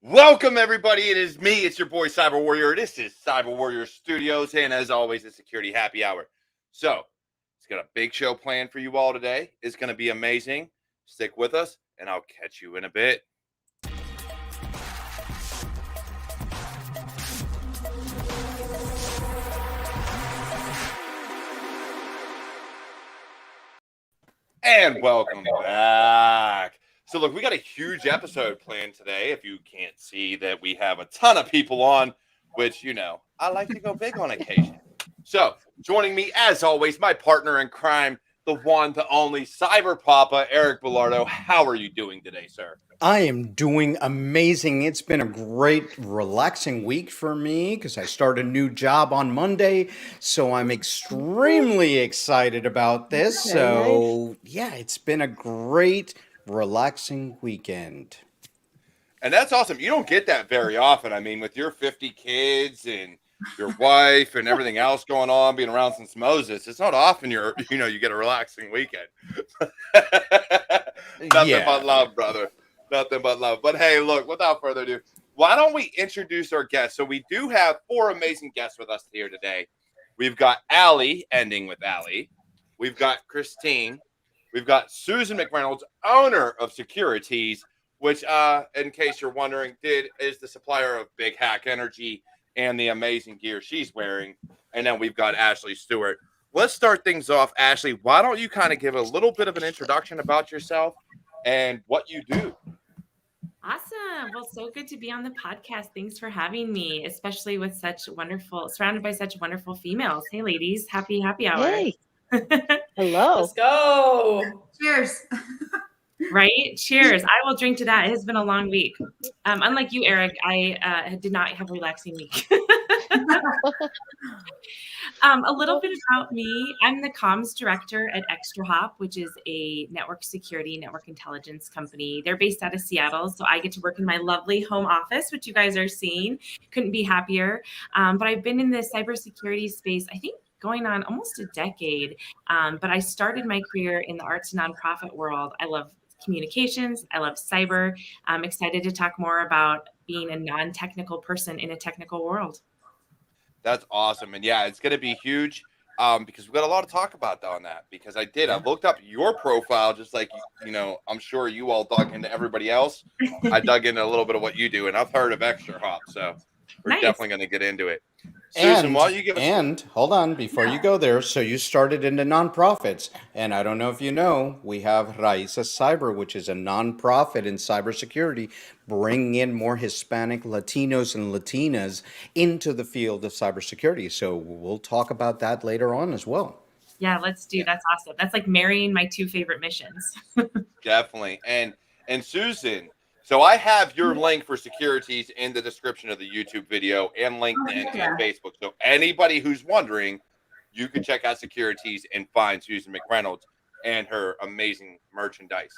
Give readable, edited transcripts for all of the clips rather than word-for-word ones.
Welcome, everybody. It is me. It's your boy, Cyber Warrior. This is CyberWarriorStudios, and as always, a security happy hour. So, it's got a big show planned for you all today. It's going to be amazing. Stick with us, and I'll catch you in a bit. And welcome back. So look, we got a huge episode planned today. If you can't see that we have a ton of people on, which, you know, I like to go big on occasion. So joining me, as always, my partner in crime, the one, the only Cyber Papa, Eric Bellardo. How are you doing today, sir? I am doing amazing. It's been a great, relaxing week for me because I start a new job on Monday. So I'm extremely excited about this. So, yeah, it's been a great, relaxing weekend. And that's awesome. You don't get that very often. I mean, with your 50 kids and your wife and everything else going on, being around since Moses, it's not often you get a relaxing weekend. Nothing but love, brother. Nothing but love. But hey, look, without further ado, why don't we introduce our guests? So we do have 4 amazing guests with us here today. We've got Allie, ending with Allie. We've got Christine. We've got Susan McReynolds, owner of Securities, which, in case you're wondering, is the supplier of Big Hack Energy and the amazing gear she's wearing. And then we've got Ashley Stewart. Let's start things off. Ashley, why don't you kind of give a little bit of an introduction about yourself and what you do? Awesome. Well, so good to be on the podcast. Thanks for having me, especially with surrounded by such wonderful females. Hey, ladies, happy hour. Hey. Hello. Let's go. Cheers. Right? Cheers. I will drink to that. It has been a long week. Unlike you, Eric, I did not have a relaxing week. A little bit about me. I'm the comms director at ExtraHop, which is a network security, network intelligence company. They're based out of Seattle, so I get to work in my lovely home office, which you guys are seeing. Couldn't be happier. But I've been in the cybersecurity space, I think, going on almost a decade. But I started my career in the arts and nonprofit world. I love communications. I love cyber. I'm excited to talk more about being a non-technical person in a technical world. That's awesome. And yeah, it's going to be huge because we've got a lot to talk about on that. Because I looked up your profile, just like, I'm sure you all dug into everybody else. I dug into a little bit of what you do, and I've heard of ExtraHop. So we're definitely going to get into it. Susan, why don't you give us... And hold on, before you go there, so you started into nonprofits. And I don't know if you know, we have Raíces Cyber, which is a nonprofit in cybersecurity, bringing in more Hispanic Latinos and Latinas into the field of cybersecurity. So we'll talk about that later on as well. Yeah, let's do. That's awesome. That's like marrying my 2 favorite missions. Definitely. And Susan... So I have your link for Securities in the description of the YouTube video and LinkedIn and Facebook. So anybody who's wondering, you can check out Securities and find Susan McReynolds and her amazing merchandise.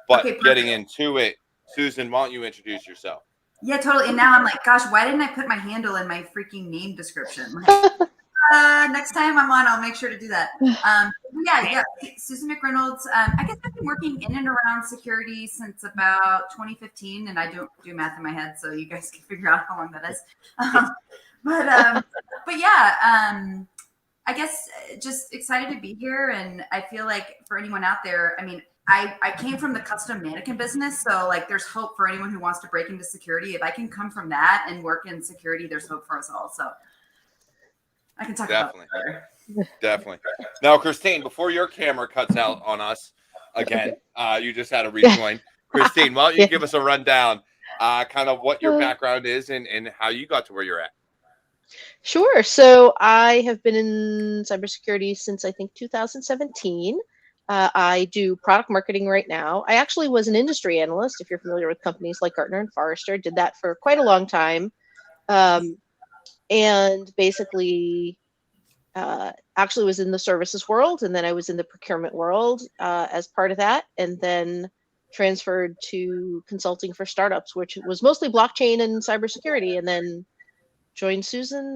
But getting into it, Susan, why don't you introduce yourself? Yeah, totally. And now I'm like, gosh, why didn't I put my handle in my freaking name description? Next time I'm on, I'll make sure to do that. Yeah. Susan McReynolds. I guess I've been working in and around security since about 2015, and I don't do math in my head, so you guys can figure out how long that is. But yeah, I guess just excited to be here, and I feel like for anyone out there, I mean, I came from the custom mannequin business, so like there's hope for anyone who wants to break into security. If I can come from that and work in security, there's hope for us all. So I can talk about that. Definitely. Now, Christine, before your camera cuts out on us again, you just had to rejoin. Christine, why don't you give us a rundown, kind of what your background is and how you got to where you're at? Sure. So I have been in cybersecurity since I think 2017. I do product marketing right now. I actually was an industry analyst, if you're familiar with companies like Gartner and Forrester. Did that for quite a long time. And basically actually was in the services world, and then I was in the procurement world as part of that, and then transferred to consulting for startups, which was mostly blockchain and cybersecurity, and then joined Susan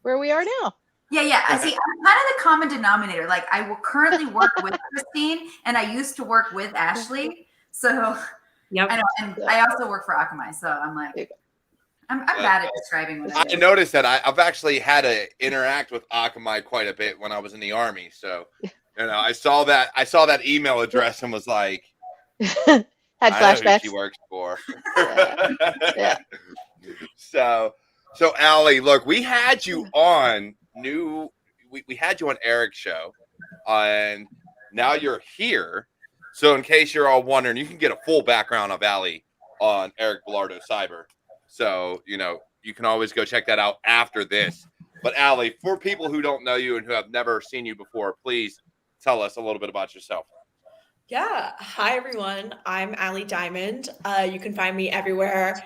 where we are now. Yeah. I see. I'm kind of the common denominator. Like I will currently work with Christine, and I used to work with Ashley. So Yep. I know, and I also work for Akamai, so I'm like, I'm bad at describing what I do. I noticed that I've actually had to interact with Akamai quite a bit when I was in the Army. So, I saw that email address and was like, Had I know who flashbacks. she works for. Yeah. So Allie, look, we had you on we had you on Eric's show, and now you're here. So in case you're all wondering, you can get a full background of Allie on Eric Bilardo Cyber. So, you can always go check that out after this. But Allie, for people who don't know you and who have never seen you before, please tell us a little bit about yourself. Yeah. Hi, everyone. I'm Allie Diamond. You can find me everywhere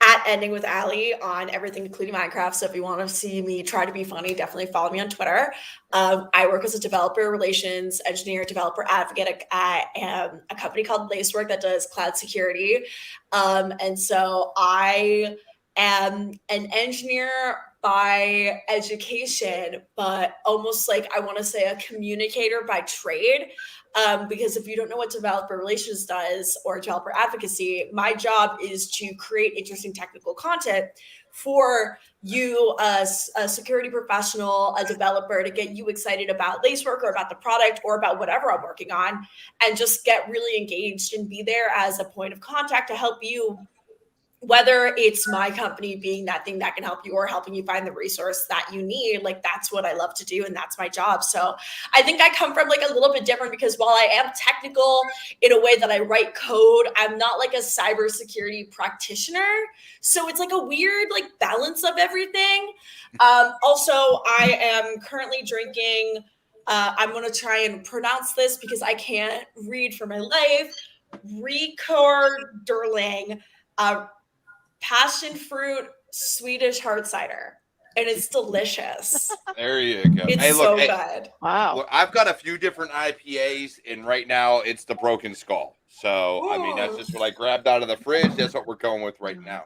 at Ending with Allie on everything, including Minecraft. So if you want to see me try to be funny, definitely follow me on Twitter. I work as a developer relations engineer, developer advocate at a company called Lacework that does cloud security. And so I am an engineer by education, but almost like I want to say a communicator by trade. Because if you don't know what developer relations does or developer advocacy, my job is to create interesting technical content for you as a security professional, a developer, to get you excited about Lacework or about the product or about whatever I'm working on, and just get really engaged and be there as a point of contact to help you, whether it's my company being that thing that can help you or helping you find the resource that you need. Like, that's what I love to do, and that's my job. So I think I come from like a little bit different, because while I am technical in a way that I write code, I'm not like a cybersecurity practitioner. So it's like a weird like balance of everything. Also, I am currently drinking, I'm going to try and pronounce this because I can't read for my life, Ricorderling, passion fruit Swedish hard cider, and it's delicious. There you go. It's Hey, look, good. Wow. Look, I've got a few different IPAs, and right now it's the Broken Skull. So, that's just what I grabbed out of the fridge. That's what we're going with right now.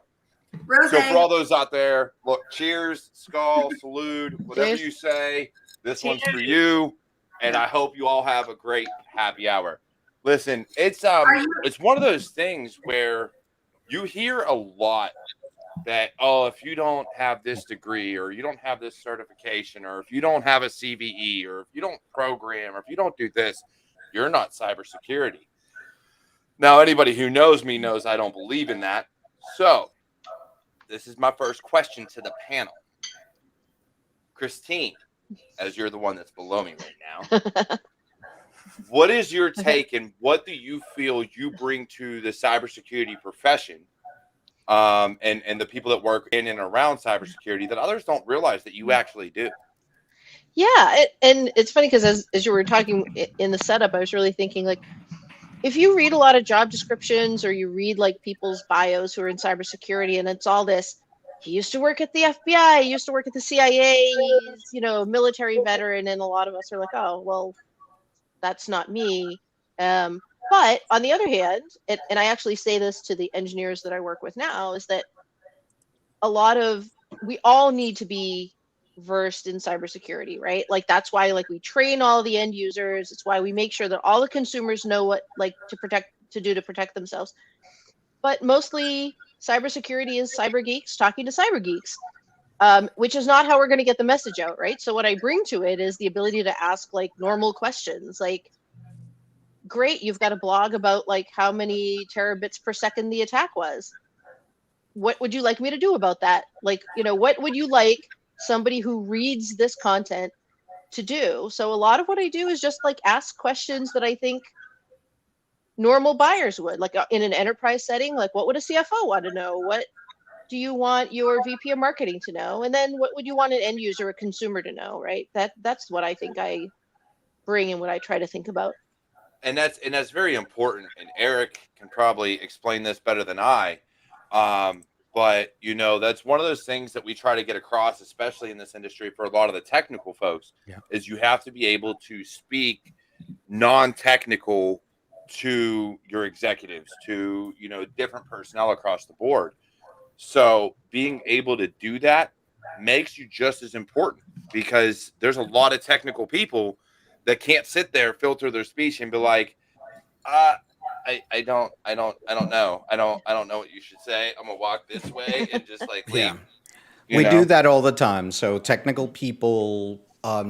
Rose. So for all those out there, look, cheers, skull, salute, whatever Cheers. you say. This one's for you, and I hope you all have a great happy hour. Listen, it's one of those things where you hear a lot that, if you don't have this degree, or you don't have this certification, or if you don't have a CVE, or if you don't program, or if you don't do this, you're not cybersecurity. Now, anybody who knows me knows I don't believe in that. So this is my first question to the panel. Christine, as you're the one that's below me right now, what is your take, and what do you feel you bring to the cybersecurity profession, and the people that work in and around cybersecurity, that others don't realize that you actually do? Yeah, and it's funny because as you were talking in the setup, I was really thinking, like, if you read a lot of job descriptions, or you read like people's bios who are in cybersecurity, and it's all this, he used to work at the FBI, he used to work at the CIA, he's, military veteran, and a lot of us are like, oh, well, that's not me. But on the other hand, and I actually say this to the engineers that I work with now, is that we all need to be versed in cybersecurity, right? Like, that's why we train all the end users. It's why we make sure that all the consumers know what to protect themselves. But mostly cybersecurity is cyber geeks talking to cyber geeks, which is not how we're going to get the message out, right? So what I bring to it is the ability to ask normal questions, like, great, you've got a blog about how many terabits per second the attack was. What would you like me to do about that? What would you like somebody who reads this content to do? So a lot of what I do is just ask questions that I think normal buyers would, in an enterprise setting. What would a CFO want to know? What do you want your VP of marketing to know? And then what would you want an end user, a consumer, to know, right? That's what I think I bring and what I try to think about. And that's very important. And Eric can probably explain this better than I. But that's one of those things that we try to get across, especially in this industry, for a lot of the technical folks, is you have to be able to speak non-technical to your executives, to different personnel across the board. So being able to do that makes you just as important, because there's a lot of technical people that can't sit there, filter their speech, and be like, I don't know. I don't know what you should say. I'm gonna walk this way and just like leave. Yeah. You We know? do that all the time. So technical people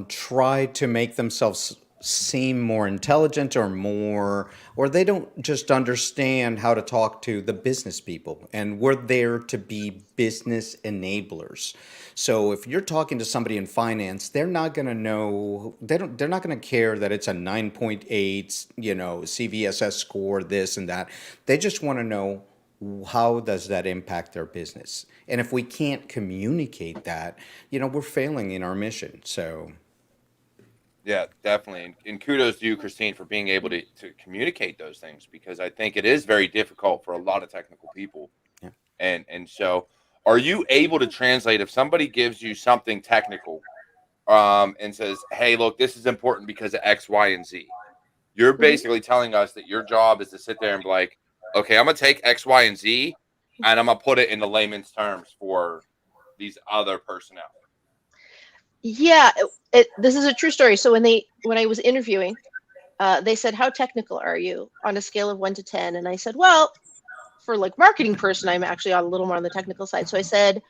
try to make themselves seem more intelligent or they don't just understand how to talk to the business people. And we're there to be business enablers. So if you're talking to somebody in finance, they're not going to know, they're not going to care that it's a 9.8, CVSS score, this and that. They just want to know, how does that impact their business? And if we can't communicate that, we're failing in our mission. So Yeah, definitely. And kudos to you, Christine, for being able to communicate those things, because I think it is very difficult for a lot of technical people. Yeah. And so are you able to translate if somebody gives you something technical and says, hey, look, this is important because of X, Y, and Z. You're basically telling us that your job is to sit there and be like, okay, I'm going to take X, Y, and Z, and I'm going to put it into layman's terms for these other personnel. Yeah, this is a true story. So when I was interviewing, they said, how technical are you on a scale of 1 to 10? And I said, well, for like marketing person, I'm actually a little more on the technical side. So I said,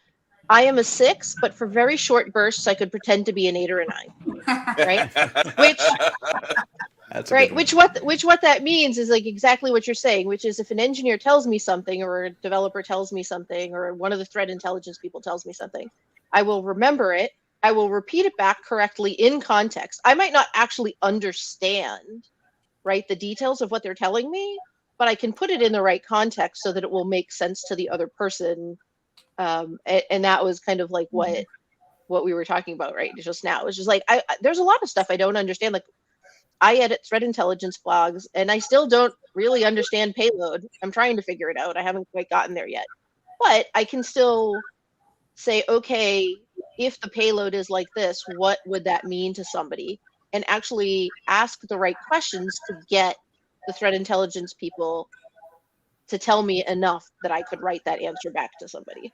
I am a 6, but for very short bursts, I could pretend to be an 8 or a 9, right? that's right. Which what that means is like exactly what you're saying, which is if an engineer tells me something or a developer tells me something or one of the threat intelligence people tells me something, I will remember it. I will repeat it back correctly in context. I might not actually understand, right, the details of what they're telling me, but I can put it in the right context so that it will make sense to the other person. And that was kind of like what we were talking about right just now. It's just like there's a lot of stuff I don't understand. Like I edit threat intelligence blogs, and I still don't really understand payload. I'm trying to figure it out. I haven't quite gotten there yet, but I can still say, okay, if the payload is like this, what would that mean to somebody? And actually ask the right questions to get the threat intelligence people to tell me enough that I could write that answer back to somebody.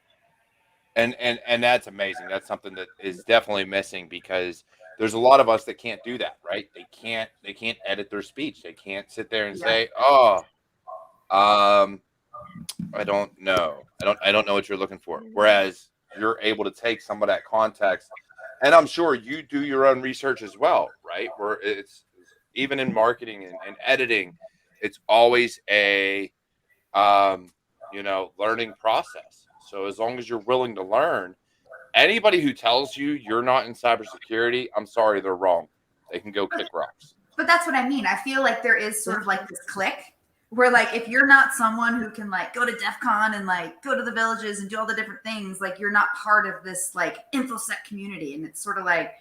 And that's amazing. That's something that is definitely missing, because there's a lot of us that can't do that, right? They can't edit their speech. They can't sit there and say, I don't know. I don't know what you're looking for. Whereas you're able to take some of that context, and I'm sure you do your own research as well, right? Where it's even in marketing and editing, it's always a learning process. So as long as you're willing to learn, anybody who tells you you're not in cybersecurity, I'm sorry, they're wrong. They can go kick rocks. But that's what I mean. I feel like there is sort of like this click where like if you're not someone who can like go to DEF CON and like go to the villages and do all the different things, like you're not part of this like Infosec community. And it's sort of like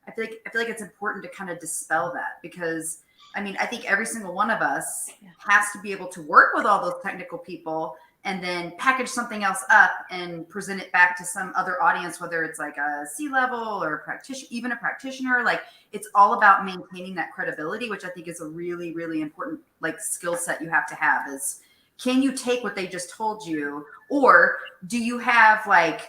I feel like it's important to kind of dispel that, because I mean, I think every single one of us has to be able to work with all those technical people and then package something else up and present it back to some other audience, whether it's like a C-level or a practitioner, even a practitioner. Like it's all about maintaining that credibility, which I think is a really, really important like skill set you have to have. Is can you take what they just told you, or do you have like,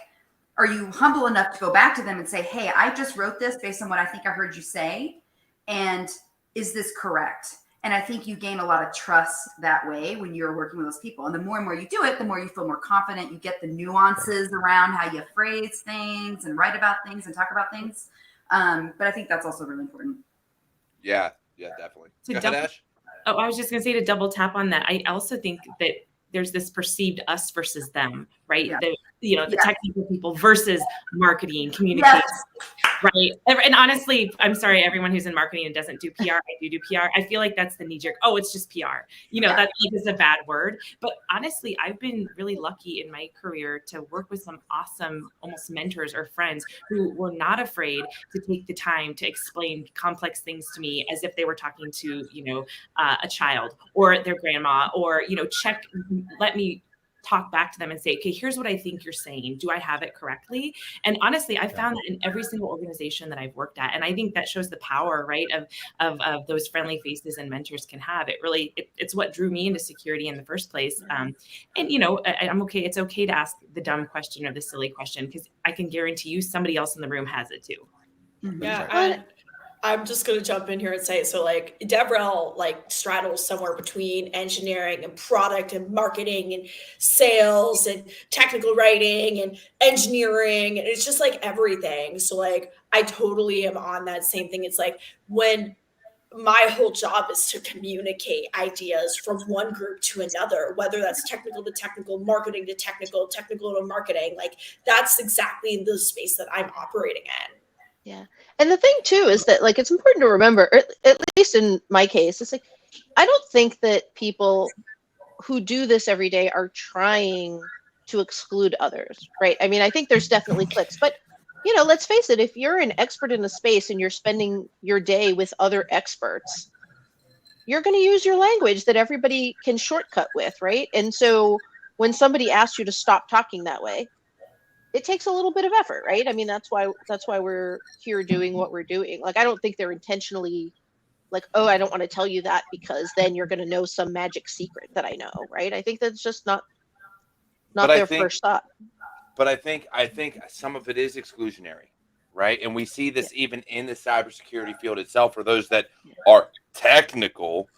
are you humble enough to go back to them and say, hey, I just wrote this based on what I think I heard you say, and is this correct? And I think you gain a lot of trust that way when you're working with those people. And the more you do it, the more you feel more confident. You get the nuances around how you phrase things and write about things and talk about things. But I think that's also really important. Yeah, definitely. Go ahead, Ash. Oh, I was just going to say, to double tap on that, I also think that there's this perceived us versus them, right? Yeah. The technical people versus marketing, communication, right? And honestly, I'm sorry, everyone who's in marketing and doesn't do PR, I do PR. I feel like that's the knee jerk. Oh, it's just PR. That like is a bad word. But honestly, I've been really lucky in my career to work with some awesome, almost mentors or friends who were not afraid to take the time to explain complex things to me as if they were talking to, a child or their grandma, or, let me talk back to them and say, okay, here's what I think you're saying. Do I have it correctly? And honestly, I found that in every single organization that I've worked at. And I think that shows the power, right, of those friendly faces and mentors can have. It really, it's what drew me into security in the first place. And, I'm okay. It's okay to ask the dumb question or the silly question, because I can guarantee you somebody else in the room has it too. Yeah. I'm just going to jump in here and say, so like DevRel like straddles somewhere between engineering and product and marketing and sales and technical writing and engineering. And it's just like everything. So like, I totally am on that same thing. It's like when my whole job is to communicate ideas from one group to another, whether that's technical to technical, marketing to technical, technical to marketing. Like that's exactly the space that I'm operating in. Yeah. And the thing too is that like it's important to remember, or at least in my case, it's like I don't think that people who do this every day are trying to exclude others, right? I mean, I think there's definitely cliques, but you know, let's face it, if you're an expert in the space and you're spending your day with other experts, you're going to use your language that everybody can shortcut with, right? And so when somebody asks you to stop talking that way, it takes a little bit of effort, right? I mean, that's why we're here doing what we're doing. Like, I don't think they're intentionally like, oh, I don't want to tell you that because then you're going to know some magic secret that I know, right? I think that's just not their first thought. But I think some of it is exclusionary, right? And we see this even in the cybersecurity field itself. For those that are technical,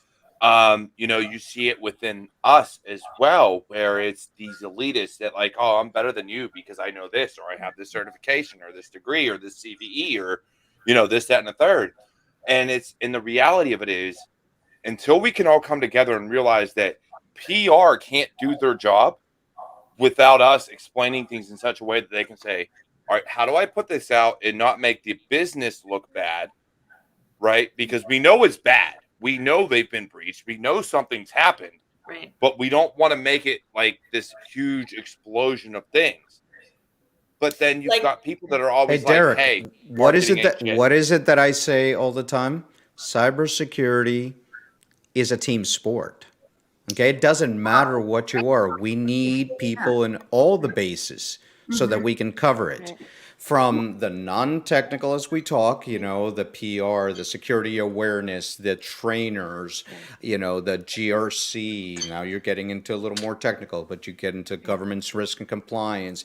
you know, you see it within us as well, where it's these elitists that like, oh, I'm better than you because I know this, or I have this certification, or this degree, or this CVE, or you know, this, that, and the third. And the reality of it is, until we can all come together and realize that PR can't do their job without us explaining things in such a way that they can say, all right, how do I put this out and not make the business look bad, right? Because we know it's bad. We know they've been breached. We know something's happened, Right. but we don't want to make it like this huge explosion of things. But then you've got people that are always Hey, Derek, like, hey, what is it marketing that I say all the time? Cybersecurity is a team sport. Okay, it doesn't matter what you are. We need people in all the bases so that we can cover it. Right. From the non-technical as we talk, you know, the PR, the security awareness, the trainers, you know, the GRC. Now you're getting into a little more technical, but you get into government's risk and compliance.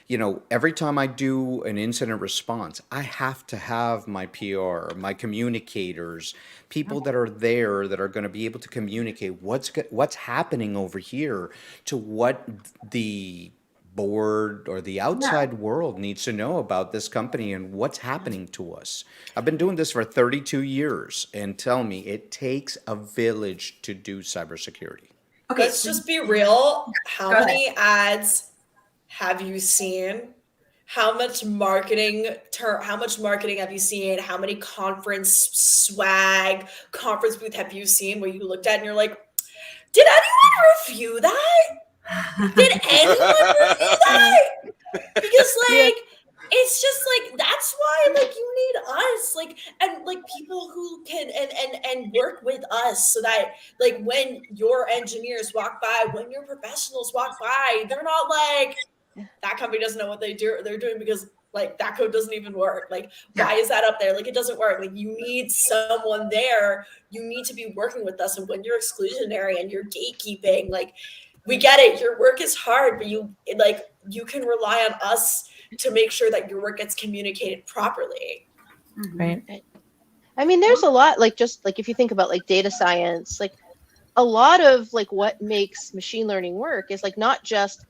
You know, every time I do an incident response, I have to have my PR, my communicators, people that are there that are going to be able to communicate what's happening over here to what the board or the outside world needs to know about this company and what's happening to us. I've been doing this for 32 years, and tell me, it takes a village to do cybersecurity. Okay, let's just be real. How many ads have you seen? How much marketing have you seen? How many conference booth have you seen where you looked at and you're like, did anyone review that? Did anyone review that? Because like it's just like that's why like you need us, like, and like people who can and work with us so that like when your engineers walk by, when your professionals walk by, they're not like, that company doesn't know what they're doing because like that code doesn't even work. Like, why is that up there? Like, it doesn't work. Like, you need someone there. You need to be working with us. And when you're exclusionary and you're gatekeeping, like, we get it. Your work is hard, but you can rely on us to make sure that your work gets communicated properly. Right. I mean, there's a lot, like, just like if you think about like data science, like a lot of like what makes machine learning work is like not just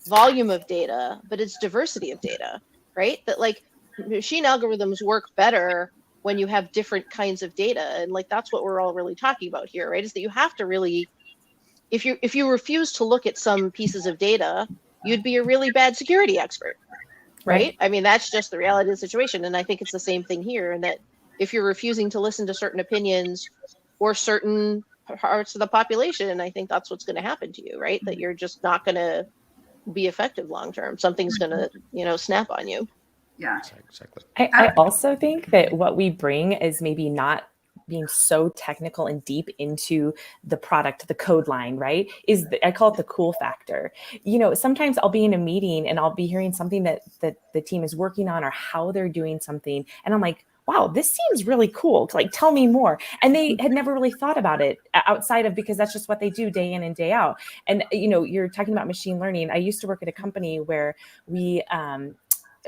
volume of data, but it's diversity of data, right? That like machine algorithms work better when you have different kinds of data. And like, that's what we're all really talking about here, right? Is that you have to really, if you refuse to look at some pieces of data, you'd be a really bad security expert, right? I mean, that's just the reality of the situation. And I think it's the same thing here. And that if you're refusing to listen to certain opinions or certain parts of the population, I think that's what's going to happen to you, right? That you're just not going to be effective long term. Something's going to, snap on you. Yeah, exactly. I also think that what we bring is maybe not being so technical and deep into the product, the code line, right? I call it the cool factor. Sometimes I'll be in a meeting and I'll be hearing something that the team is working on or how they're doing something. And I'm like, wow, this seems really cool. Like, tell me more. And they had never really thought about it outside of, because that's just what they do day in and day out. And, you're talking about machine learning. I used to work at a company where we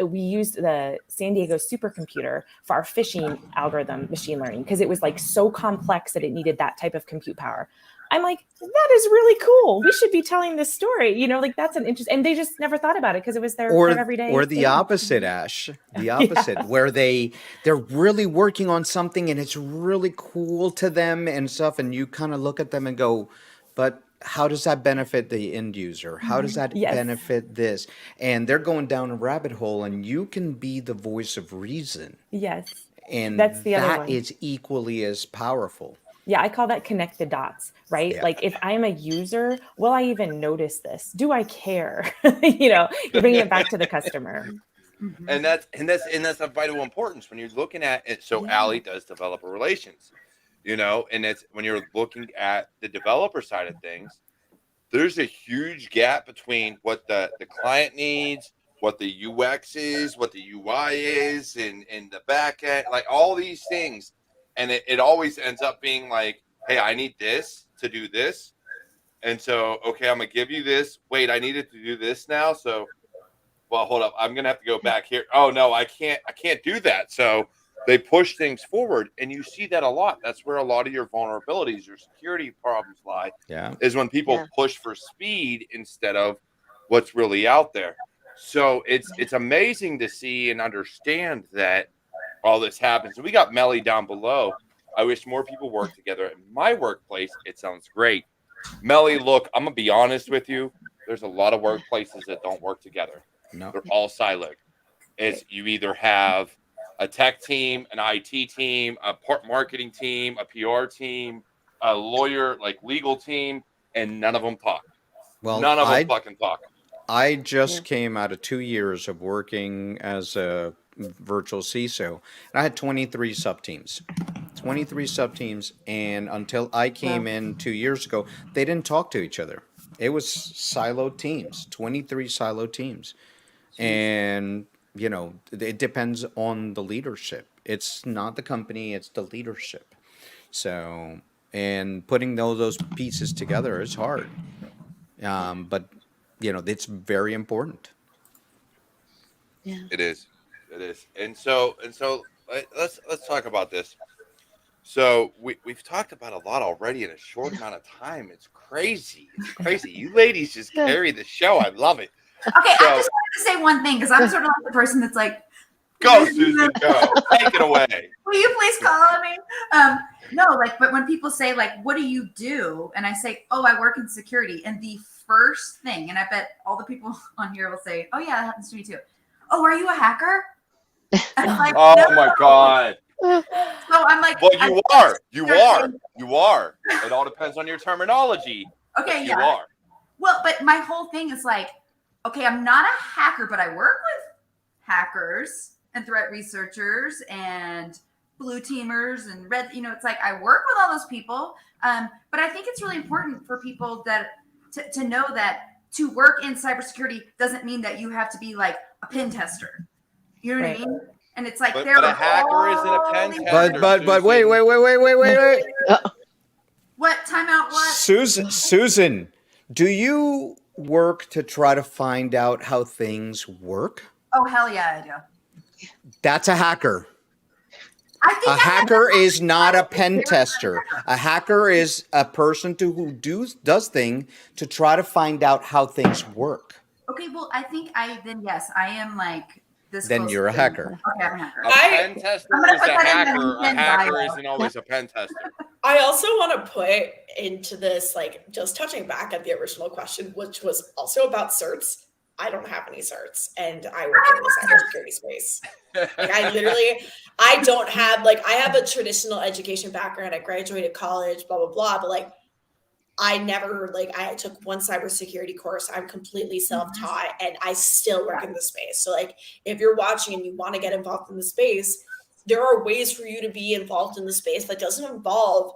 we used the San Diego supercomputer for our phishing algorithm machine learning because it was like so complex that it needed that type of compute power. I'm like, that is really cool. We should be telling this story. You know, like that's an interest. And they just never thought about it because it was their everyday. Or the opposite, Ash. The opposite, where they're really working on something and it's really cool to them and stuff. And you kind of look at them and go, but how does that benefit the end user? How does that benefit this? And they're going down a rabbit hole, and you can be the voice of reason. Yes. And that's the other one. That is equally as powerful. Yeah, I call that connect the dots, right? Yeah. Like if I'm a user, will I even notice this? Do I care? You know, you're bringing it back to the customer. Mm-hmm. And that's of vital importance when you're looking at it. So Allie does developer relations, you know, and it's when you're looking at the developer side of things, there's a huge gap between what the client needs, what the UX is, what the UI is, and the back end, like all these things. And it always ends up being like, hey, I need this to do this. And so, okay, I'm going to give you this. Wait, I needed to do this now. So, well, hold up. I'm going to have to go back here. Oh, no, I can't do that. So they push things forward. And you see that a lot. That's where a lot of your vulnerabilities, your security problems lie. Yeah. Is when people push for speed instead of what's really out there. So it's amazing to see and understand that all this happens. And we got Melly down below. I wish more people work together. At my workplace, it sounds great. Melly, look, I'm going to be honest with you. There's a lot of workplaces that don't work together. No. They're all siloed. It's you either have a tech team, an IT team, a marketing team, a PR team, a lawyer, like legal team, and none of them talk. Well, none of them fucking talk. I just came out of 2 years of working as a virtual CISO. And I had 23 sub-teams. 23 sub-teams. And until I came in 2 years ago, they didn't talk to each other. It was siloed teams, 23 siloed teams. And, you know, it depends on the leadership. It's not the company, it's the leadership. So, and putting those pieces together is hard. But, you know, it's very important. Yeah. It is. And so let's talk about this. So we've talked about a lot already in a short amount of time. It's crazy. You ladies just carry the show. I love it. Okay, so, I just wanted to say one thing because I'm sort of like the person that's like, go, Susan, go. Take it away. Will you please call on me? No, like, but when people say like, what do you do? And I say, oh, I work in security. And the first thing, and I bet all the people on here will say, oh yeah, that happens to me too. Oh, are you a hacker? And I'm like, oh no. My God. So I'm like, well, you are. It all depends on your terminology. Okay, you are. Well, but my whole thing is like, okay, I'm not a hacker, but I work with hackers and threat researchers and blue teamers and red, you know, it's like I work with all those people. But I think it's really important for people that to know that to work in cybersecurity doesn't mean that you have to be like a pen tester. You know what I mean? And it's like but a hacker isn't a pen tester. But wait. What? Time out what? Susan, do you work to try to find out how things work? Oh, hell yeah, I do. That's a hacker. A hacker is not a pen tester. A hacker is a person who does things to try to find out how things work. Okay, well, I think yes, I am like this. Then you're a hacker. Okay, I'm a hacker. A pen tester is a hacker. A hacker isn't always a pen tester. I also want to put into this, like, just touching back at the original question, which was also about certs. I don't have any certs, and I work in the cybersecurity space. Like, I don't have, like, I have a traditional education background. I graduated college, blah, blah, blah. But, like, I took one cybersecurity course. I'm completely self-taught, and I still work in the space. So, like, if you're watching and you want to get involved in the space, there are ways for you to be involved in the space that doesn't involve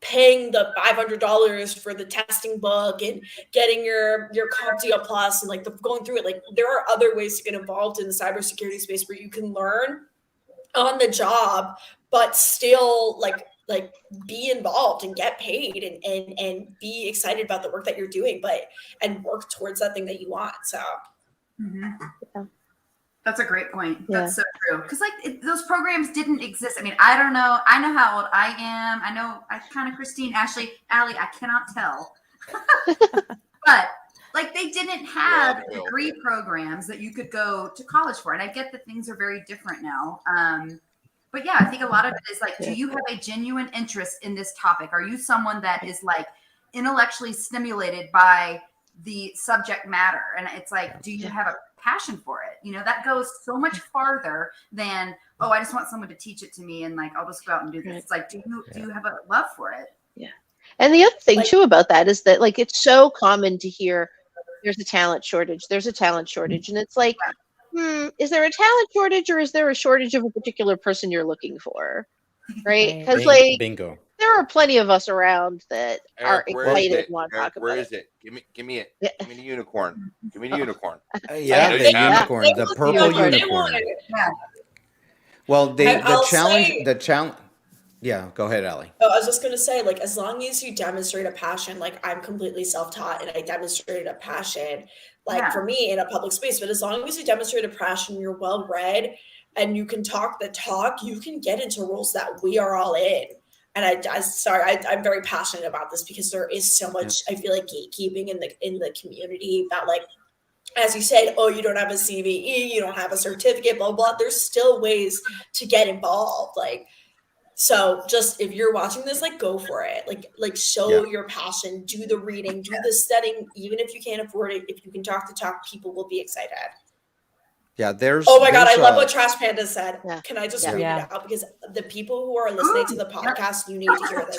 paying the $500 for the testing book and getting your CompTIA Plus and like going through it. Like, there are other ways to get involved in the cybersecurity space where you can learn on the job, but still like be involved and get paid and be excited about the work that you're doing, and work towards that thing that you want. So. Mm-hmm. That's a great point. Yeah. That's so true. Because those programs didn't exist. I mean, I don't know. I know how old I am. I know I kind of Christine, Ashley, Allie. I cannot tell, but like they didn't have degree programs that you could go to college for. And I get that things are very different now. But yeah, I think a lot of it is like, do you have a genuine interest in this topic? Are you someone that is like intellectually stimulated by the subject matter? And it's like, do you have a passion for it? You know, that goes so much farther than, oh, I just want someone to teach it to me and like I'll just go out and do this. It's like, do you have a love for it? Yeah. And the other thing too about that is that like it's so common to hear there's a talent shortage. There's a talent shortage. And it's like, is there a talent shortage or is there a shortage of a particular person you're looking for? Right? Because like bingo. There are plenty of us around that Eric, are excited and want to Eric, talk about where it. is it? Give me it. Give me the unicorn. Give me the unicorn. Yeah, the unicorn, the purple unicorn. Yeah. Well, the I'll challenge. Yeah, go ahead, Allie. Oh, I was just gonna say, like, as long as you demonstrate a passion, like I'm completely self-taught and I demonstrated a passion, like for me in a public space, but as long as you demonstrate a passion, you're well read and you can talk the talk, you can get into roles that we are all in. And I'm very passionate about this because there is so much, I feel like gatekeeping in the community that like, as you said, oh, you don't have a CVE, you don't have a certificate, blah, blah. There's still ways to get involved. Like, so just if you're watching this, like go for it. Like show your passion, do the reading, do the studying, even if you can't afford it, if you can talk the talk, people will be excited. Yeah, there's. Oh my God, I love what Trash Panda said. Yeah. Can I just read it out? Because the people who are listening to the podcast, you need to hear this.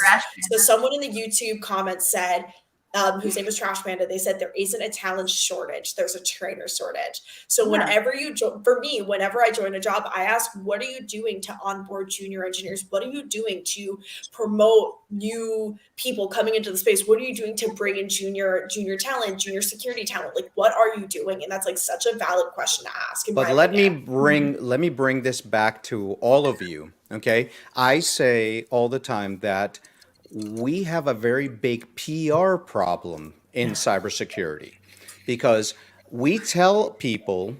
So someone in the YouTube comments said, whose name is Trash Panda, they said there isn't a talent shortage, there's a trainer shortage. So whenever whenever I join a job, I ask, what are you doing to onboard junior engineers? What are you doing to promote new people coming into the space? What are you doing to bring in junior talent, junior security talent? Like, what are you doing? And that's like such a valid question to ask. But let me bring this back to all of you. Okay, I say all the time that we have a very big PR problem in cybersecurity because we tell people,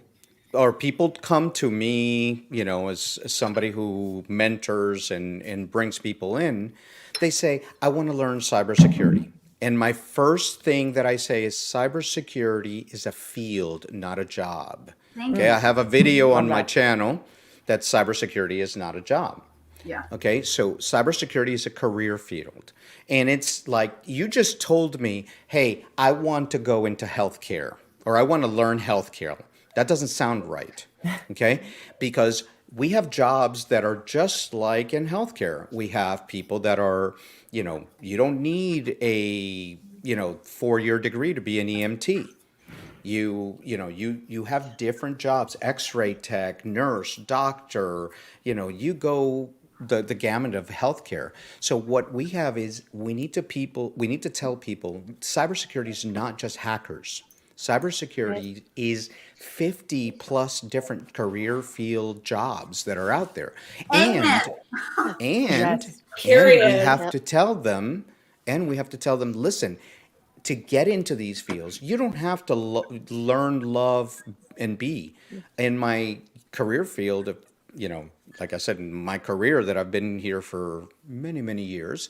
or people come to me, you know, as somebody who mentors and brings people in. They say, I want to learn cybersecurity. And my first thing that I say is cybersecurity is a field, not a job. Okay, I have a video on my channel that cybersecurity is not a job. Yeah. Okay, so cybersecurity is a career field. And it's like, you just told me, hey, I want to go into healthcare or I want to learn healthcare. That doesn't sound right. Okay, because we have jobs that are just like in healthcare. We have people that are, you know, you don't need a, 4-year degree to be an EMT. You have different jobs, x-ray tech, nurse, doctor, you go the gamut of healthcare. So what we have is we need to tell people cybersecurity is not just hackers. Cybersecurity is 50 plus different career field jobs that are out there. And we have to tell them, listen, to get into these fields, you don't have to learn, love, and be. In my career field, like I said, in my career that I've been here for many, many years.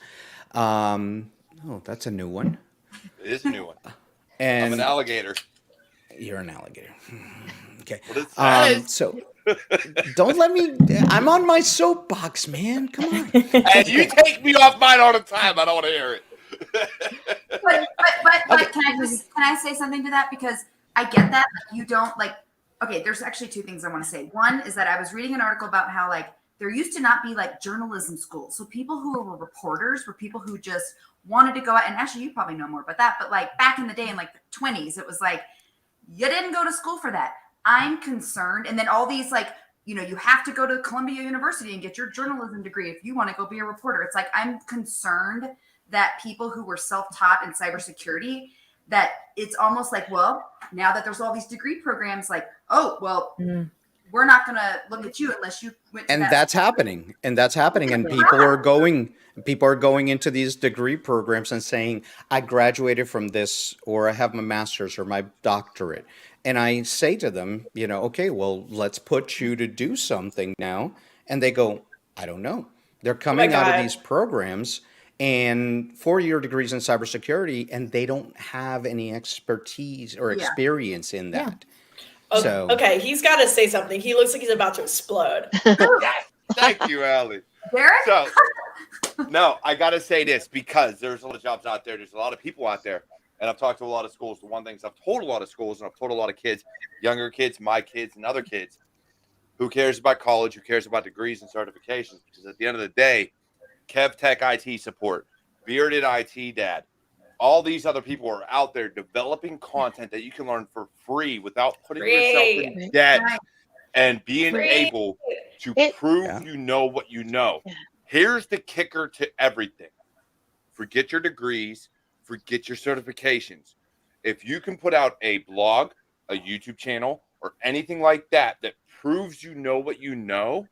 That's a new one. It is a new one. And I'm an alligator. You're an alligator. Okay. What is that? So don't let me. I'm on my soapbox, man. Come on. And you take me off mine all the time. I don't want to hear it. but can I say something to that? Because I get that you don't like. Okay, there's actually two things I want to say. One is that I was reading an article about how like there used to not be like journalism schools. So people who were reporters were people who just wanted to go out. And actually, you probably know more about that. But like back in the day, in like the 20s, it was like you didn't go to school for that. I'm concerned. And then all these like, you have to go to Columbia University and get your journalism degree if you want to go be a reporter. It's like I'm concerned that people who were self-taught in cybersecurity, that it's almost like, well, now that there's all these degree programs, like, oh, well, we're not going to look at you unless you went to and that's happening. And people are going into these degree programs and saying, I graduated from this, or I have my master's or my doctorate. And I say to them, okay, well, let's put you to do something now. And they go, I don't know. They're Oh my coming out of God. these programs and 4-year degrees in cybersecurity, and they don't have any expertise or Yeah. experience in Yeah. that. Okay, So, okay, he's got to say something. He looks like he's about to explode. Yes. Thank you, Allie. Derek? So, no, I got to say this because there's a lot of jobs out there. There's a lot of people out there. And I've talked to a lot of schools. The one thing I've told a lot of schools and I've told a lot of kids, younger kids, my kids, and other kids, who cares about college, who cares about degrees and certifications? Because at the end of the day, Kev Tech IT support, Bearded IT Dad, all these other people are out there developing content that you can learn for free without putting yourself in debt Right. and being Free. able to prove you know what you know. Yeah. Here's the kicker to everything. Forget your degrees, forget your certifications. If you can put out a blog, a YouTube channel, or anything like that that proves you know what you know,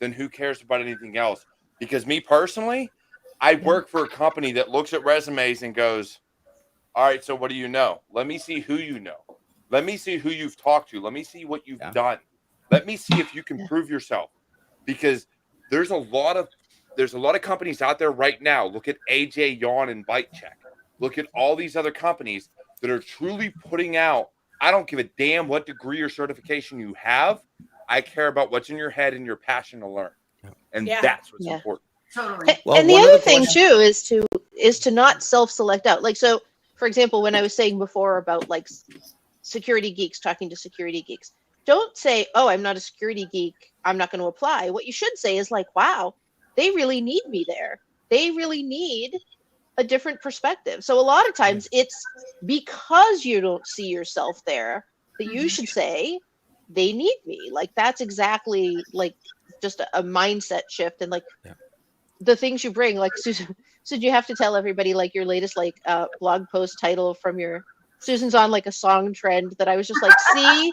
then who cares about anything else? Because me personally, I work for a company that looks at resumes and goes, all right, so what do you know? Let me see who you know. Let me see who you've talked to. Let me see what you've done. Let me see if you can prove yourself. Because there's a lot of companies out there right now. Look at AJ Yawn and Bite Check. Look at all these other companies that are truly putting out, I don't give a damn what degree or certification you have. I care about what's in your head and your passion to learn. And that's what's important. Totally. well, And the one of other the thing questions- too is to not self-select out. Like, so for example, when I was saying before about like security geeks talking to security geeks, don't say, oh, I'm not a security geek, I'm not going to apply. What you should say is like, wow, they really need me there. They really need a different perspective. So a lot of times it's because you don't see yourself there that you should say, they need me. Like, that's exactly like just a mindset shift. And like the things you bring, like Susan, you have to tell everybody like your latest like blog post title from your Susan's on like a song trend that I was just like, see,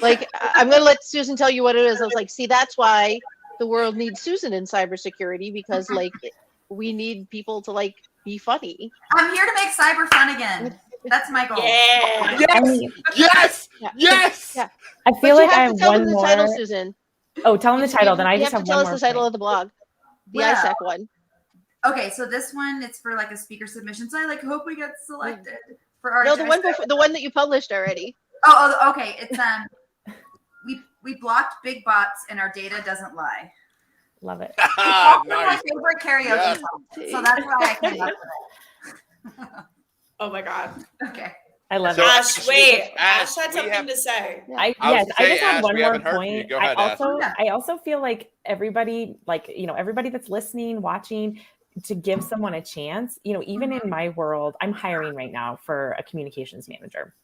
like I'm gonna let Susan tell you what it is. I was like, see, that's why the world needs Susan in cybersecurity, because like we need people to like be funny. I'm here to make cyber fun again. That's my goal. Yeah. Yes. Yes. Yeah. I But feel you like I have have to tell one them the more. title, Susan. Oh, tell them the title. Then I You just have have to tell one us more. the title point. of the blog. The Well. ISAC one. Okay, so this one, it's for like a speaker submission. So I like hope we get selected for our. No, the one before, the one that you published already. Oh, okay. It's we blocked big bots and our data doesn't lie. Love it. It's also my Nice. favorite karaoke Yes. song, so that's why I came up with Oh my God. it. Okay. I love So, it. Ash, wait. Ash, Ash had we something have- to say. I I was yes, gonna I say, just have Ash, one we more haven't heard from you. point. Go ahead, Ash. I also feel like everybody, like everybody that's listening, watching, to give someone a chance. Even in my world, I'm hiring right now for a communications manager.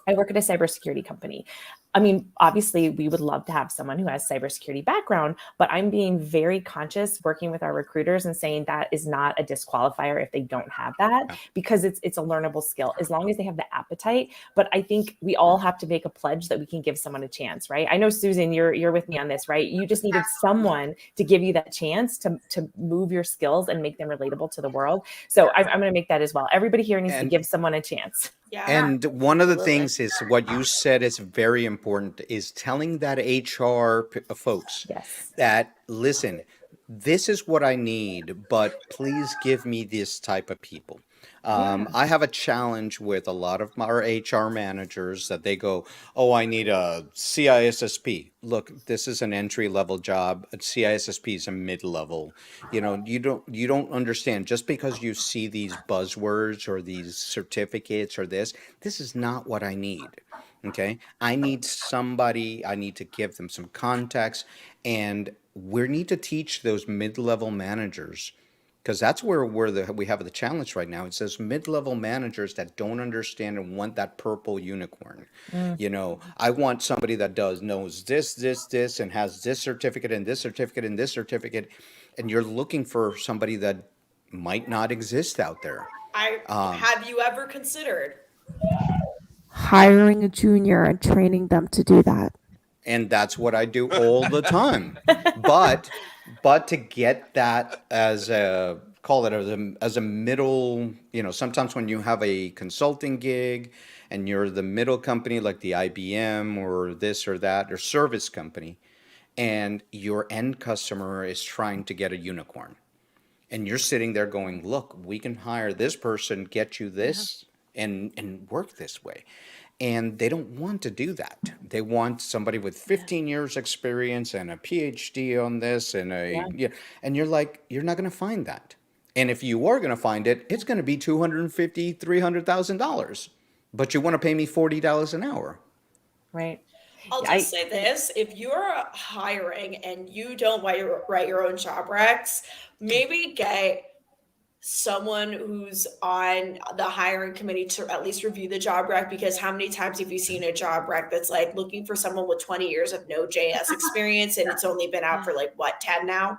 I work at a cybersecurity company. I mean, obviously, we would love to have someone who has cybersecurity background, but I'm being very conscious working with our recruiters and saying that is not a disqualifier if they don't have that, because it's a learnable skill as long as they have the appetite. But I think we all have to make a pledge that we can give someone a chance, right? I know, Susan, you're with me on this, right? You just needed someone to give you that chance to move your skills and make them relatable to the world. So I'm going to make that as well. Everybody here needs to give someone a chance. Yeah. And one of the Absolutely. things is what you said is very important, is telling that HR folks Yes. that, listen, this is what I need, but please give me this type of people. I have a challenge with a lot of our HR managers that they go, oh, I need a CISSP. Look, this is an entry level job. A CISSP is a mid level. You don't understand. Just because you see these buzzwords or these certificates or this is not what I need. Okay, I need somebody. I need to give them some context, and we need to teach those mid-level managers, because that's where we have the challenge right now. It says mid-level managers that don't understand and want that purple unicorn. I want somebody that knows this, and has this certificate and this certificate and this certificate, and you're looking for somebody that might not exist out there. Have you ever considered hiring a junior and training them to do that? And that's what I do all the time. But to get that as a middle, sometimes when you have a consulting gig and you're the middle company like the IBM or this or that or service company, and your end customer is trying to get a unicorn. And you're sitting there going, look, we can hire this person, get you this, and work this way. And they don't want to do that. They want somebody with 15 years experience and a PhD on this and and you're like, you're not going to find that. And if you are going to find it, it's going to be $250,000, $300,000. But you want to pay me $40 an hour. Right. I'll just say this: if you're hiring and you don't write your own job recs, maybe get someone who's on the hiring committee to at least review the job rec, because how many times have you seen a job rec that's like looking for someone with 20 years of Node.js experience and it's only been out for like what, 10 now?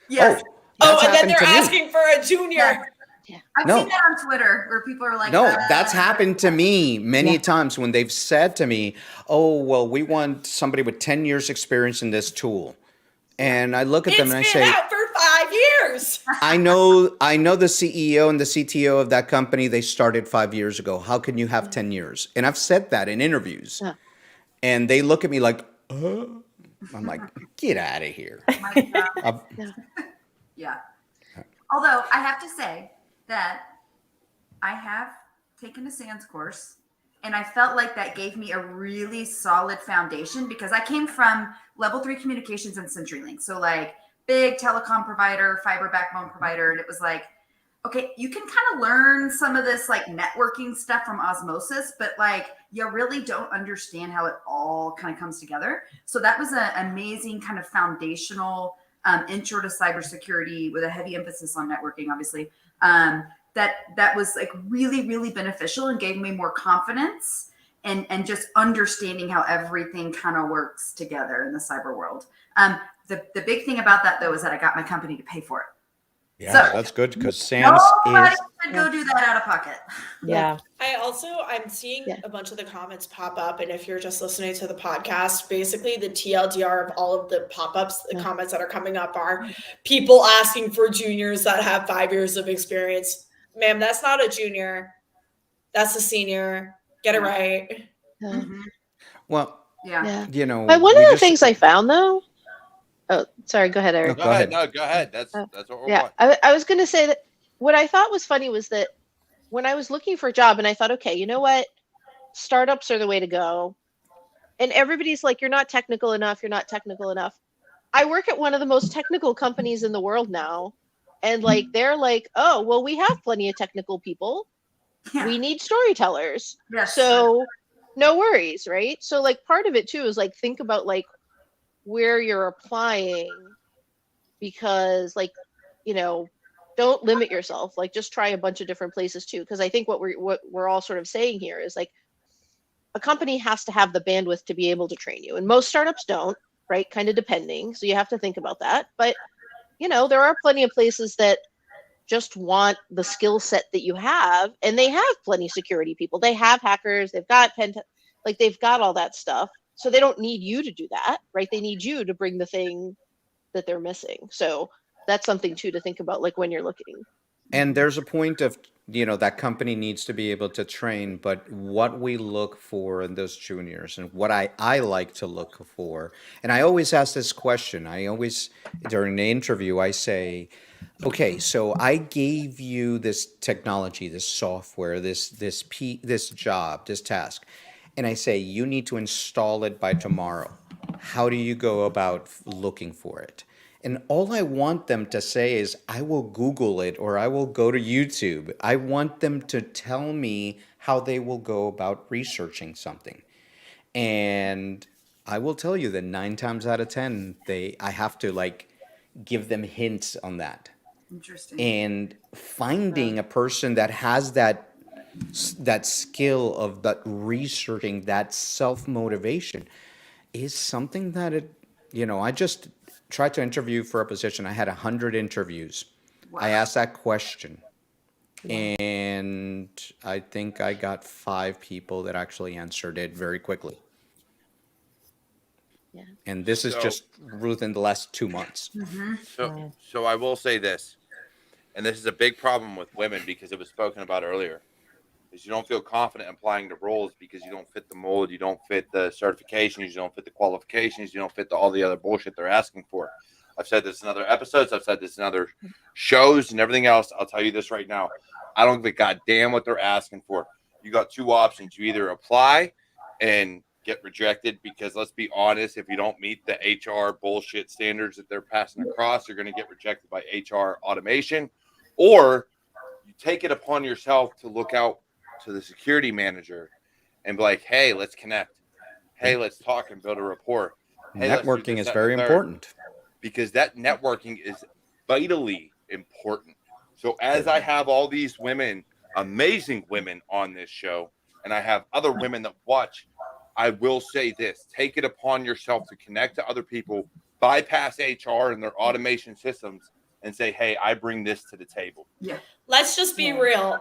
Yes. Oh, and then they're asking for a junior. Yeah. I've seen that on Twitter where people are like, no, that's happened to me many times when they've said to me, oh, well, we want somebody with 10 years experience in this tool. And I look at them and I say, it's been out for 5 years. I know the CEO and the CTO of that company, they started 5 years ago. How can you have 10 years? And I've said that in interviews. And they look at me like, I'm like, get out of here. Yeah. Although I have to say that I have taken a SANS course, and I felt like that gave me a really solid foundation because I came from level 3 communications and CenturyLink. So like big telecom provider, fiber backbone provider. And it was like, okay, you can kind of learn some of this like networking stuff from osmosis, but like you really don't understand how it all kind of comes together. So that was an amazing kind of foundational intro to cybersecurity with a heavy emphasis on networking, obviously. That was like really, really beneficial and gave me more confidence and just understanding how everything kind of works together in the cyber world. The big thing about that though is that I got my company to pay for it. Yeah, so, that's good because SANS nobody should go do that out of pocket. Yeah. I'm seeing a bunch of the comments pop up, and if you're just listening to the podcast, basically the TLDR of all of the pop-ups, the comments that are coming up are people asking for juniors that have 5 years of experience. Ma'am, that's not a junior. That's a senior. Get it right. Well, you know. But one of the things I found though. Oh, sorry. Go ahead, Eric. No, go ahead. No, go ahead. That's what we're want. I was going to say that what I thought was funny was that when I was looking for a job and I thought, okay, you know what? Startups are the way to go. And everybody's like, you're not technical enough. You're not technical enough. I work at one of the most technical companies in the world now. And like, they're like, oh, well, we have plenty of technical people. We need storytellers. Yes. So no worries. Right. So like part of it too is like, think about like, where you're applying, because like, you know, don't limit yourself, like just try a bunch of different places too. Because I think what we're all sort of saying here is like a company has to have the bandwidth to be able to train you, and most startups don't, right? Kind of depending. So you have to think about that. But you know, there are plenty of places that just want the skill set that you have, and they have plenty of security people. They have hackers, they've got they've got all that stuff. So they don't need you to do that, right? They need you to bring the thing that they're missing. So that's something too to think about, like when you're looking. And there's a point of, you know, that company needs to be able to train, but what we look for in those juniors and what I like to look for, and I always ask this question, during the interview, I say, okay, so I gave you this technology, this software, this job, this task. And I say, you need to install it by tomorrow. How do you go about looking for it? And all I want them to say is, I will Google it or I will go to YouTube. I want them to tell me how they will go about researching something. And I will tell you that 9 times out of 10, I have to like give them hints on that. Interesting. And finding a person that has that skill of that researching, that self-motivation is something that I just tried to interview for a position. I had 100 interviews. Wow. I asked that question and I think I got 5 people that actually answered it very quickly. Yeah. And this is just within the last 2 months. So I will say this, and this is a big problem with women because it was spoken about earlier. is you don't feel confident applying to roles because you don't fit the mold, you don't fit the certifications, you don't fit the qualifications, you don't fit all the other bullshit they're asking for. I've said this in other episodes, I've said this in other shows and everything else. I'll tell you this right now. I don't give a goddamn what they're asking for. You got two options. You either apply and get rejected because, let's be honest, if you don't meet the HR bullshit standards that they're passing across, you're going to get rejected by HR automation, or you take it upon yourself to look out to the security manager and be like, hey, let's connect. Hey, let's talk and build a rapport. Hey, Networking is very important. Because that networking is vitally important. So as I have all these women, amazing women on this show, and I have other women that watch, I will say this: take it upon yourself to connect to other people, bypass HR and their automation systems, and say, hey, I bring this to the table. Yeah. Let's just be real.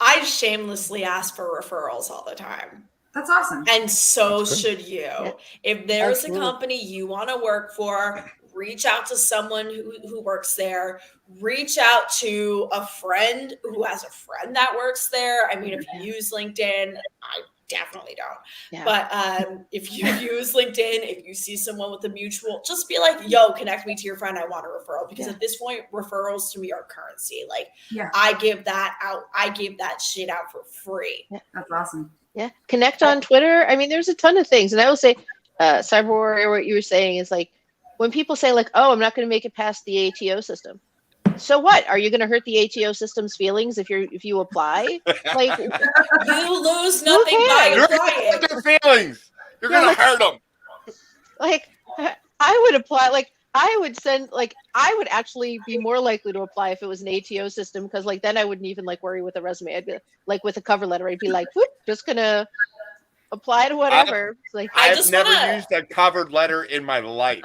I shamelessly ask for referrals all the time. That's awesome. And so should you. Yeah. If there's Absolutely. a company you want to work for, reach out to someone who works there. Reach out to a friend who has a friend that works there. I mean, if you use LinkedIn, I definitely don't. Yeah. But if you use LinkedIn, if you see someone with a mutual, just be like, yo, connect me to your friend. I want a referral. Because at this point, referrals to me are currency. Like, I give that out. I give that shit out for free. Yeah. That's awesome. Yeah. Connect on Twitter. I mean, there's a ton of things. And I will say, Cyber Warrior, what you were saying is like, when people say like, oh, I'm not going to make it past the ATO system. So what? Are you going to hurt the ATO system's feelings if you apply? Like, you lose nothing by You're applying. going to hurt their feelings. You're going to hurt them. Like, I would apply. Like, I would send. Like, I would actually be more likely to apply if it was an ATO system, because like then I wouldn't even like worry with a resume. I'd be like with a cover letter. I'd be like, whoop, just gonna apply to whatever. I've never used a covered letter in my life.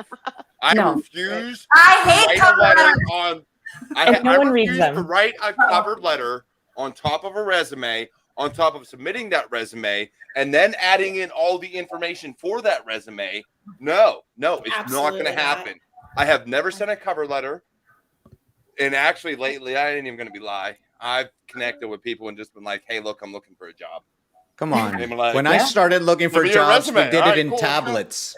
I refuse. I hate cover letters. I refuse to write a covered letter on top of a resume, on top of submitting that resume, and then adding in all the information for that resume. No, it's not going to happen. I have never sent a cover letter. And actually, lately, I ain't even going to be lie. I've connected with people and just been like, hey, look, I'm looking for a job. Come on. Like, when I started looking for jobs, we did it in tablets.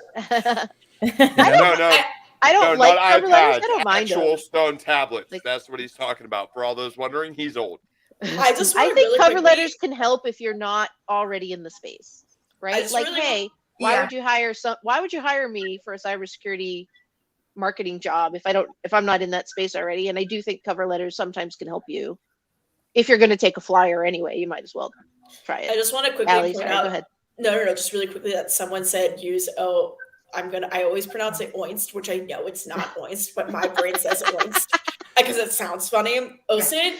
I don't like cover letters. I don't mind actual stone tablets. Like, that's what he's talking about. For all those wondering, he's old. I think cover letters can help if you're not already in the space, right? Like, hey, why would you hire me for a cybersecurity marketing job if I'm not in that space already? And I do think cover letters sometimes can help you. If you're going to take a flyer anyway, you might as well try it. I just want to quickly point out. Go ahead. No, just really quickly that someone said I always pronounce it oinst, which I know it's not oinst, but my brain says oinst because it sounds funny. OSINT.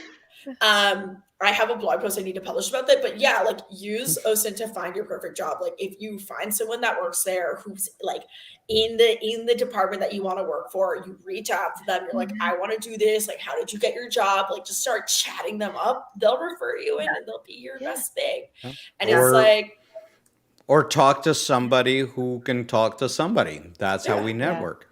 I have a blog post I need to publish about that, but yeah, like use OSINT to find your perfect job. Like if you find someone that works there who's like in the department that you want to work for, you reach out to them. You're like, I want to do this. Like, how did you get your job? Like, just start chatting them up. They'll refer you in, and they'll be your best thing. And it's like. Or talk to somebody who can talk to somebody. That's how we network.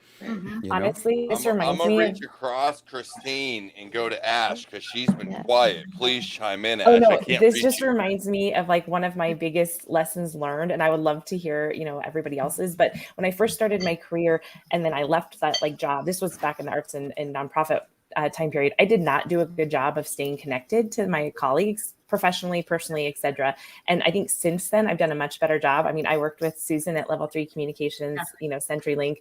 Honestly, this reminds me. I'm gonna reach across Christine and go to Ash because she's been quiet. Please chime in, Ash. Oh no, this just reminds me of like one of my biggest lessons learned, and I would love to hear everybody else's. But when I first started my career, and then I left that like job, this was back in the arts and nonprofit time period. I did not do a good job of staying connected to my colleagues professionally, personally, etc. And I think since then I've done a much better job. I mean, I worked with Susan at Level 3 Communications, CenturyLink,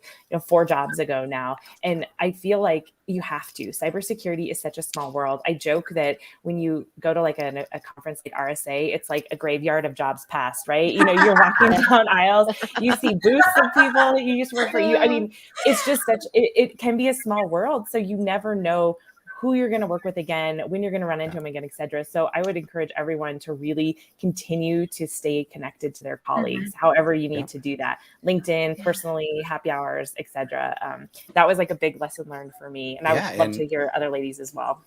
4 jobs ago now. And I feel like you have to. Cybersecurity is such a small world. I joke that when you go to like a conference like RSA, it's like a graveyard of jobs past, right? You're walking down aisles, you see booths of people that you used to work for. I mean, it's just it can be a small world. So you never know who you're going to work with again, when you're going to run into them again, et cetera. So I would encourage everyone to really continue to stay connected to their colleagues, however you need to do that. LinkedIn, personally, happy hours, et cetera. That was like a big lesson learned for me. And I would love to hear other ladies as well.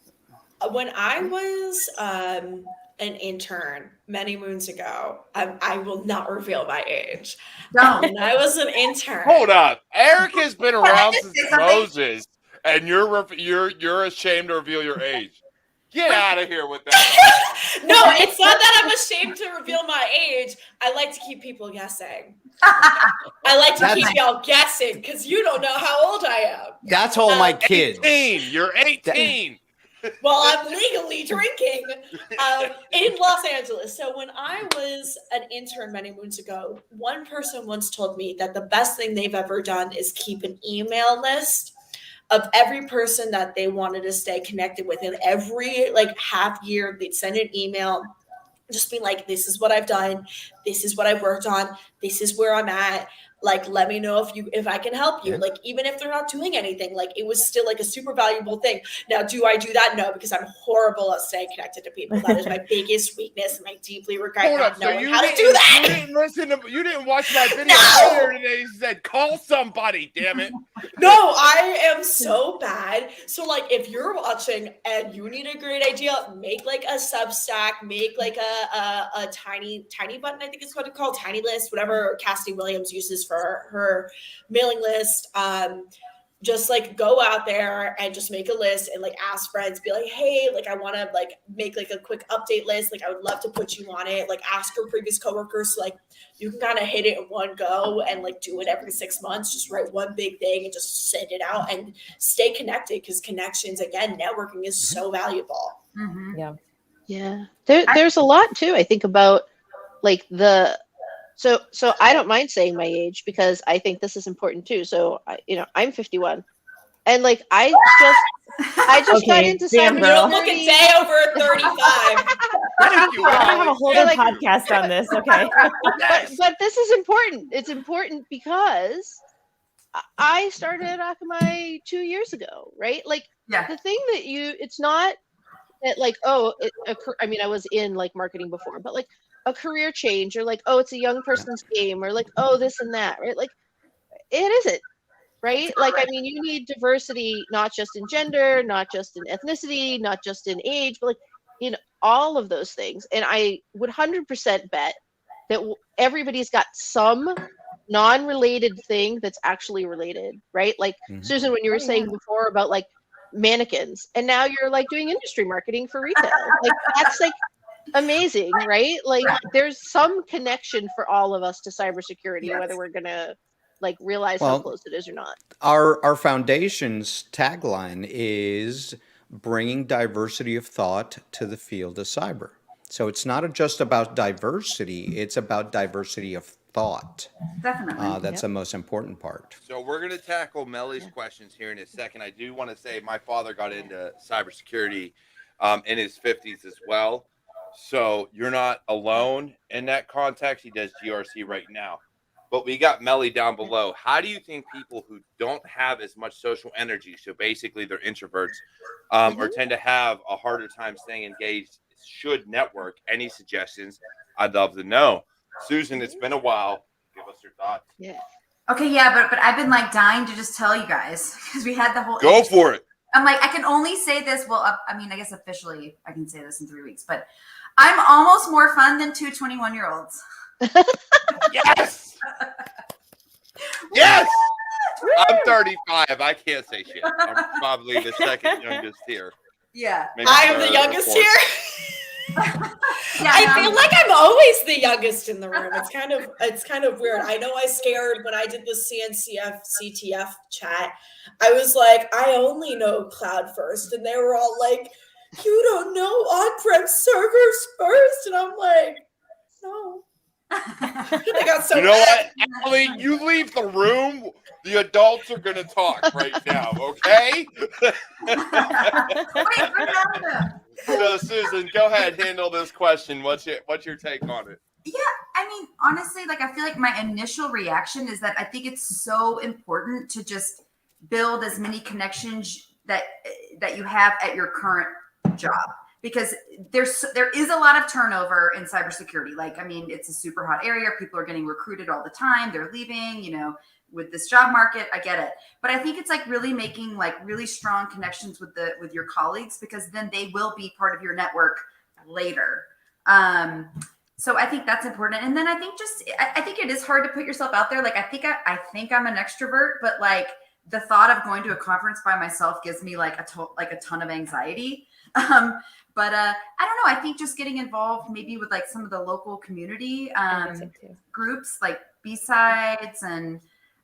When I was an intern many moons ago, I will not reveal my age. When I was an intern. Hold up. Eric has been around since Moses. And you're ashamed to reveal your age. Get out of here with that. No, it's not that I'm ashamed to reveal my age. I like to keep people guessing. I like to keep y'all guessing because you don't know how old I am. That's all my kids. 18. You're 18. Well, I'm legally drinking in Los Angeles. So when I was an intern many moons ago, one person once told me that the best thing they've ever done is keep an email list of every person that they wanted to stay connected with. And every like half year, they'd send an email, just being like, this is what I've done. This is what I've worked on. This is where I'm at. Like, let me know if I can help you. Like, even if they're not doing anything, like it was still like a super valuable thing. Now, do I do that? No, because I'm horrible at staying connected to people. That is my biggest weakness, and I deeply regret not knowing how to do that. You didn't watch my video earlier today. You said, call somebody, damn it. No, I am so bad. So, like, if you're watching and you need a great idea, make like a Substack, make like a tiny button, I think it's what it's called, Tiny List, whatever Cassidy Williams uses for her mailing list. Just like go out there and just make a list and like ask friends, be like, hey, like I want to like make like a quick update list. Like I would love to put you on it. Like ask your previous coworkers. So, like you can kind of hit it in one go and like do it every 6 months. Just write one big thing and just send it out and stay connected, because connections, again, networking is so valuable. Yeah. Yeah. There's a lot too, I think, about like so I don't mind saying my age because I think this is important too. So I'm 51, and like I just got into damn, cybersecurity. You don't look a day over 35. Thank you, We're gonna have a whole new Like- podcast on this. Okay. But this is important. It's important because I started at Akamai 2 years ago, right? Like the thing that it's not that like, I mean, I was in like marketing before, but like a career change, or like, oh, it's a young person's game, or like, oh, this and that, right? Like it isn't, right? Like, I mean, you need diversity, not just in gender, not just in ethnicity, not just in age, but like in all of those things. And I would 100% bet that everybody's got some non-related thing that's actually related, right? Like Susan, when you were saying before about like mannequins, and now you're like doing industry marketing for retail, like that's like amazing, right? Like there's some connection for all of us to cybersecurity, whether we're gonna like realize how close it is or not. Our foundation's tagline is bringing diversity of thought to the field of cyber. So it's not just about diversity, it's about diversity of thought. Definitely. That's the most important part. So we're going to tackle Melly's questions here in a second. I do want to say my father got into cybersecurity in his 50s as well. So you're not alone in that context. He does GRC right now. But we got Melly down below. How do you think people who don't have as much social energy, so basically they're introverts, or tend to have a harder time staying engaged, should network? Any suggestions? I'd love to know. Susan, it's been a while. Give us your thoughts. Yeah. Okay, yeah, but I've been like dying to just tell you guys because we had the whole. Go for it. I'm like, I can only say this. Well, I mean, I guess officially I can say this in 3 weeks, but I'm almost more fun than two 21-year-olds. Yes. Yes. I'm 35. I can't say shit. I'm probably the second youngest here. Yeah. Maybe I am the third or youngest fourth. here. Yeah, I feel like I'm always the youngest in the room. It's kind of weird. I know I scared when I did the CNCF CTF chat. I was like, I only know cloud first, and they were all like, you don't know on-prem servers first, and I'm like, no. I got so You know mad. what, Allie? You leave the room. The adults are gonna talk right now, okay? So, Susan, go ahead, handle this question. What's your take on it? Yeah, I mean, honestly, like I feel like my initial reaction is that I think it's so important to just build as many connections that you have at your current job, because there is a lot of turnover in cybersecurity. Like, I mean, it's a super hot area. People are getting recruited all the time. They're leaving, with this job market. I get it. But I think it's like really making like really strong connections with your colleagues, because then they will be part of your network later. So I think that's important. And then I think I think it is hard to put yourself out there. Like, I think I'm an extrovert, but like the thought of going to a conference by myself gives me like a ton of anxiety. But I don't know. I think just getting involved maybe with like some of the local community groups like B-Sides and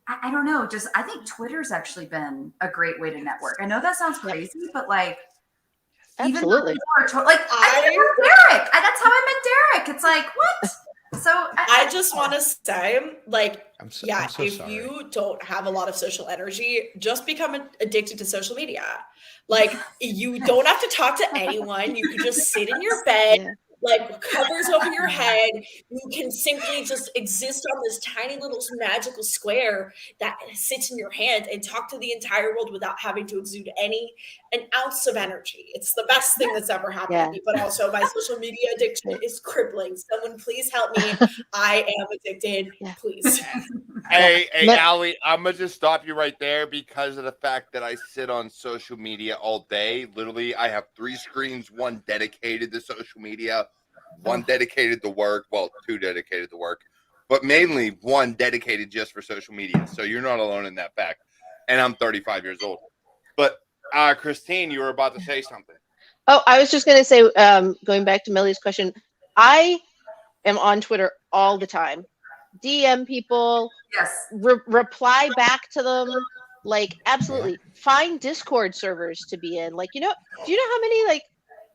I don't know. Just I think Twitter's actually been a great way to network. I know that sounds crazy, but like Absolutely. even like I met Derek. That's how I met Derek. It's like what? So I just want to say, like, I'm so if sorry. you don't have a lot of social energy, just become addicted to social media. Like, you don't have to talk to anyone. You can just sit in your bed, like covers over your head. You can simply just exist on this tiny little magical square that sits in your hand and talk to the entire world without having to exude an ounce of energy. It's the best thing that's ever happened to me. But also my social media addiction is crippling. Someone please help me. I am addicted. Please. Hey, Allie, I'm going to just stop you right there because of the fact that I sit on social media all day. Literally, I have 3 screens, one dedicated to social media, one dedicated to work. Well, 2 dedicated to work, but mainly one dedicated just for social media. So you're not alone in that fact. And I'm 35 years old. But Christine, you were about to say something. Oh, I was just going to say, going back to Millie's question, I am on Twitter all the time. DM people, reply back to them, like absolutely. Find Discord servers to be in. Like, do you know how many like?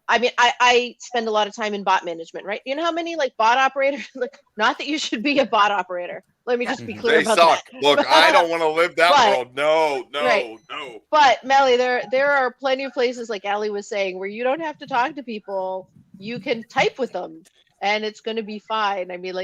I mean, I spend a lot of time in bot management, right? You know how many like bot operators? Like, not that you should be a bot operator. Let me just be clear about that. Look, I don't want to live that world. No. But Melly, there are plenty of places like Allie was saying where you don't have to talk to people. You can type with them, and it's going to be fine. I mean,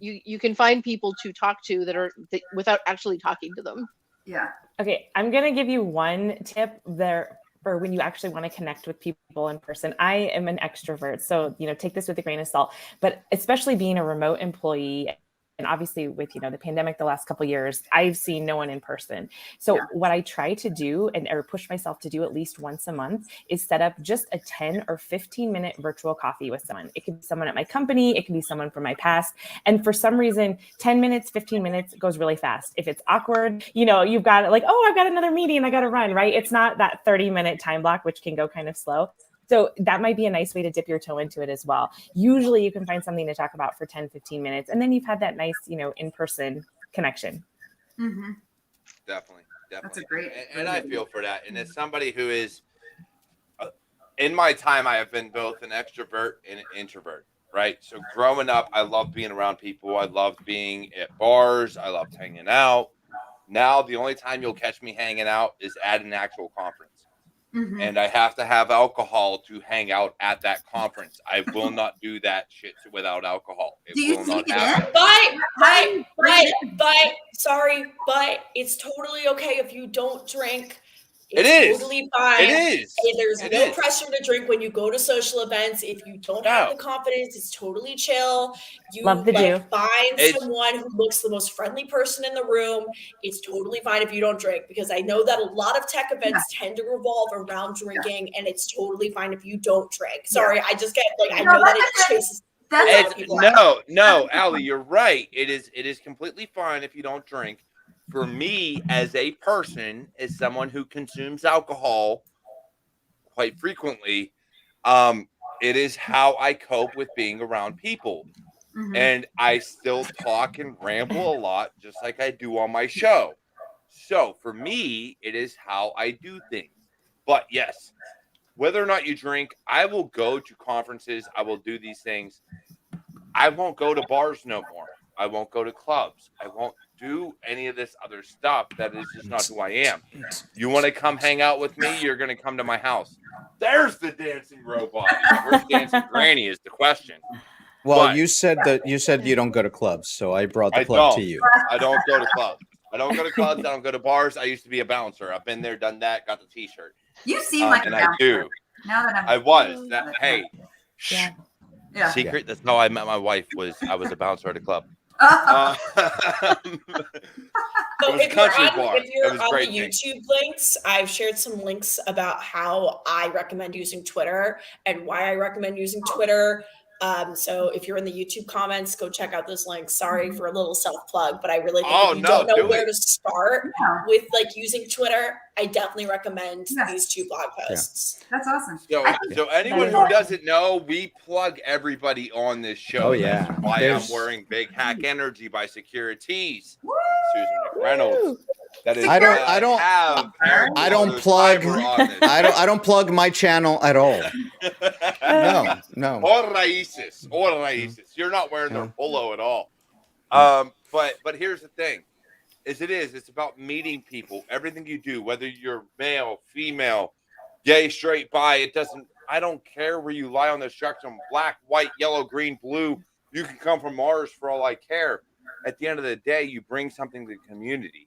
you can find people to talk to without actually talking to them. Yeah. Okay, I'm gonna give you one tip there for when you actually want to connect with people in person. I am an extrovert, so take this with a grain of salt. But especially being a remote employee, and obviously with the pandemic the last couple of years, I've seen no one in person. So what I try to do or push myself to do at least once a month is set up just a 10 or 15 minute virtual coffee with someone. It could be someone at my company, it can be someone from my past. And for some reason, 10 minutes, 15 minutes goes really fast. If it's awkward, you've got it like, oh, I've got another meeting, I got to run, right? It's not that 30-minute time block, which can go kind of slow. So that might be a nice way to dip your toe into it as well. Usually you can find something to talk about for 10, 15 minutes. And then you've had that nice, in-person connection. Mm-hmm. Definitely. That's a great. And I feel for that. And as somebody who is, in my time, I have been both an extrovert and an introvert, right? So growing up, I loved being around people. I loved being at bars. I loved hanging out. Now, the only time you'll catch me hanging out is at an actual conference. Mm-hmm. And I have to have alcohol to hang out at that conference. I will not do that shit without alcohol. It will not happen. But it's totally okay if you don't drink. It is totally fine. It is. There's no pressure to drink when you go to social events. If you don't have the confidence, it's totally chill. You find someone who looks the most friendly person in the room. It's totally fine if you don't drink, because I know that a lot of tech events tend to revolve around drinking, and it's totally fine if you don't drink. Sorry, I just get I know that it chases. No, Allie, you're right. It is completely fine if you don't drink. For me, as a person, as someone who consumes alcohol quite frequently, it is how I cope with being around people. Mm-hmm. And I still talk and ramble a lot, just like I do on my show. So for me, it is how I do things. But yes, whether or not you drink, I will go to conferences. I will do these things. I won't go to bars no more. I won't go to clubs. I won't do any of this other stuff. That is just not who I am. You want to come hang out with me? You're going to come to my house. There's the dancing robot. Where's dancing granny is the question. Well, you said you don't go to clubs, so I brought the club to you. I don't go to clubs. I don't go to clubs. I don't go to bars. I used to be a bouncer. I've been there, done that, got the T-shirt. You seem like a bouncer. I do. Now that I was. Hey. Yeah. Secret. That's how I met my wife. I was a bouncer at a club. So if you're on the YouTube links, I've shared some links about how I recommend using Twitter and why I recommend using Twitter. So if you're in the YouTube comments, go check out those links. Sorry for a little self-plug, but I really think Oh, if you no, don't know do where it. to start with like using Twitter, I definitely recommend Yes. these 2 blog posts. That's awesome. So, I think so anyone is who awesome. doesn't know, we plug everybody on this show. Oh, yeah. That's why There's- I'm wearing Big Hack Energy by Securities. Woo! Susan McReynolds. That is, I don't have Eric I don't Walter's plug fiber on this. I don't plug my channel at all. No. Or Raices. You're not wearing their polo at all. But here's the thing. It's about meeting people. Everything you do, whether you're male, female, gay, straight, bi, I don't care where you lie on the spectrum, black, white, yellow, green, blue. You can come from Mars for all I care. At the end of the day, you bring something to the community.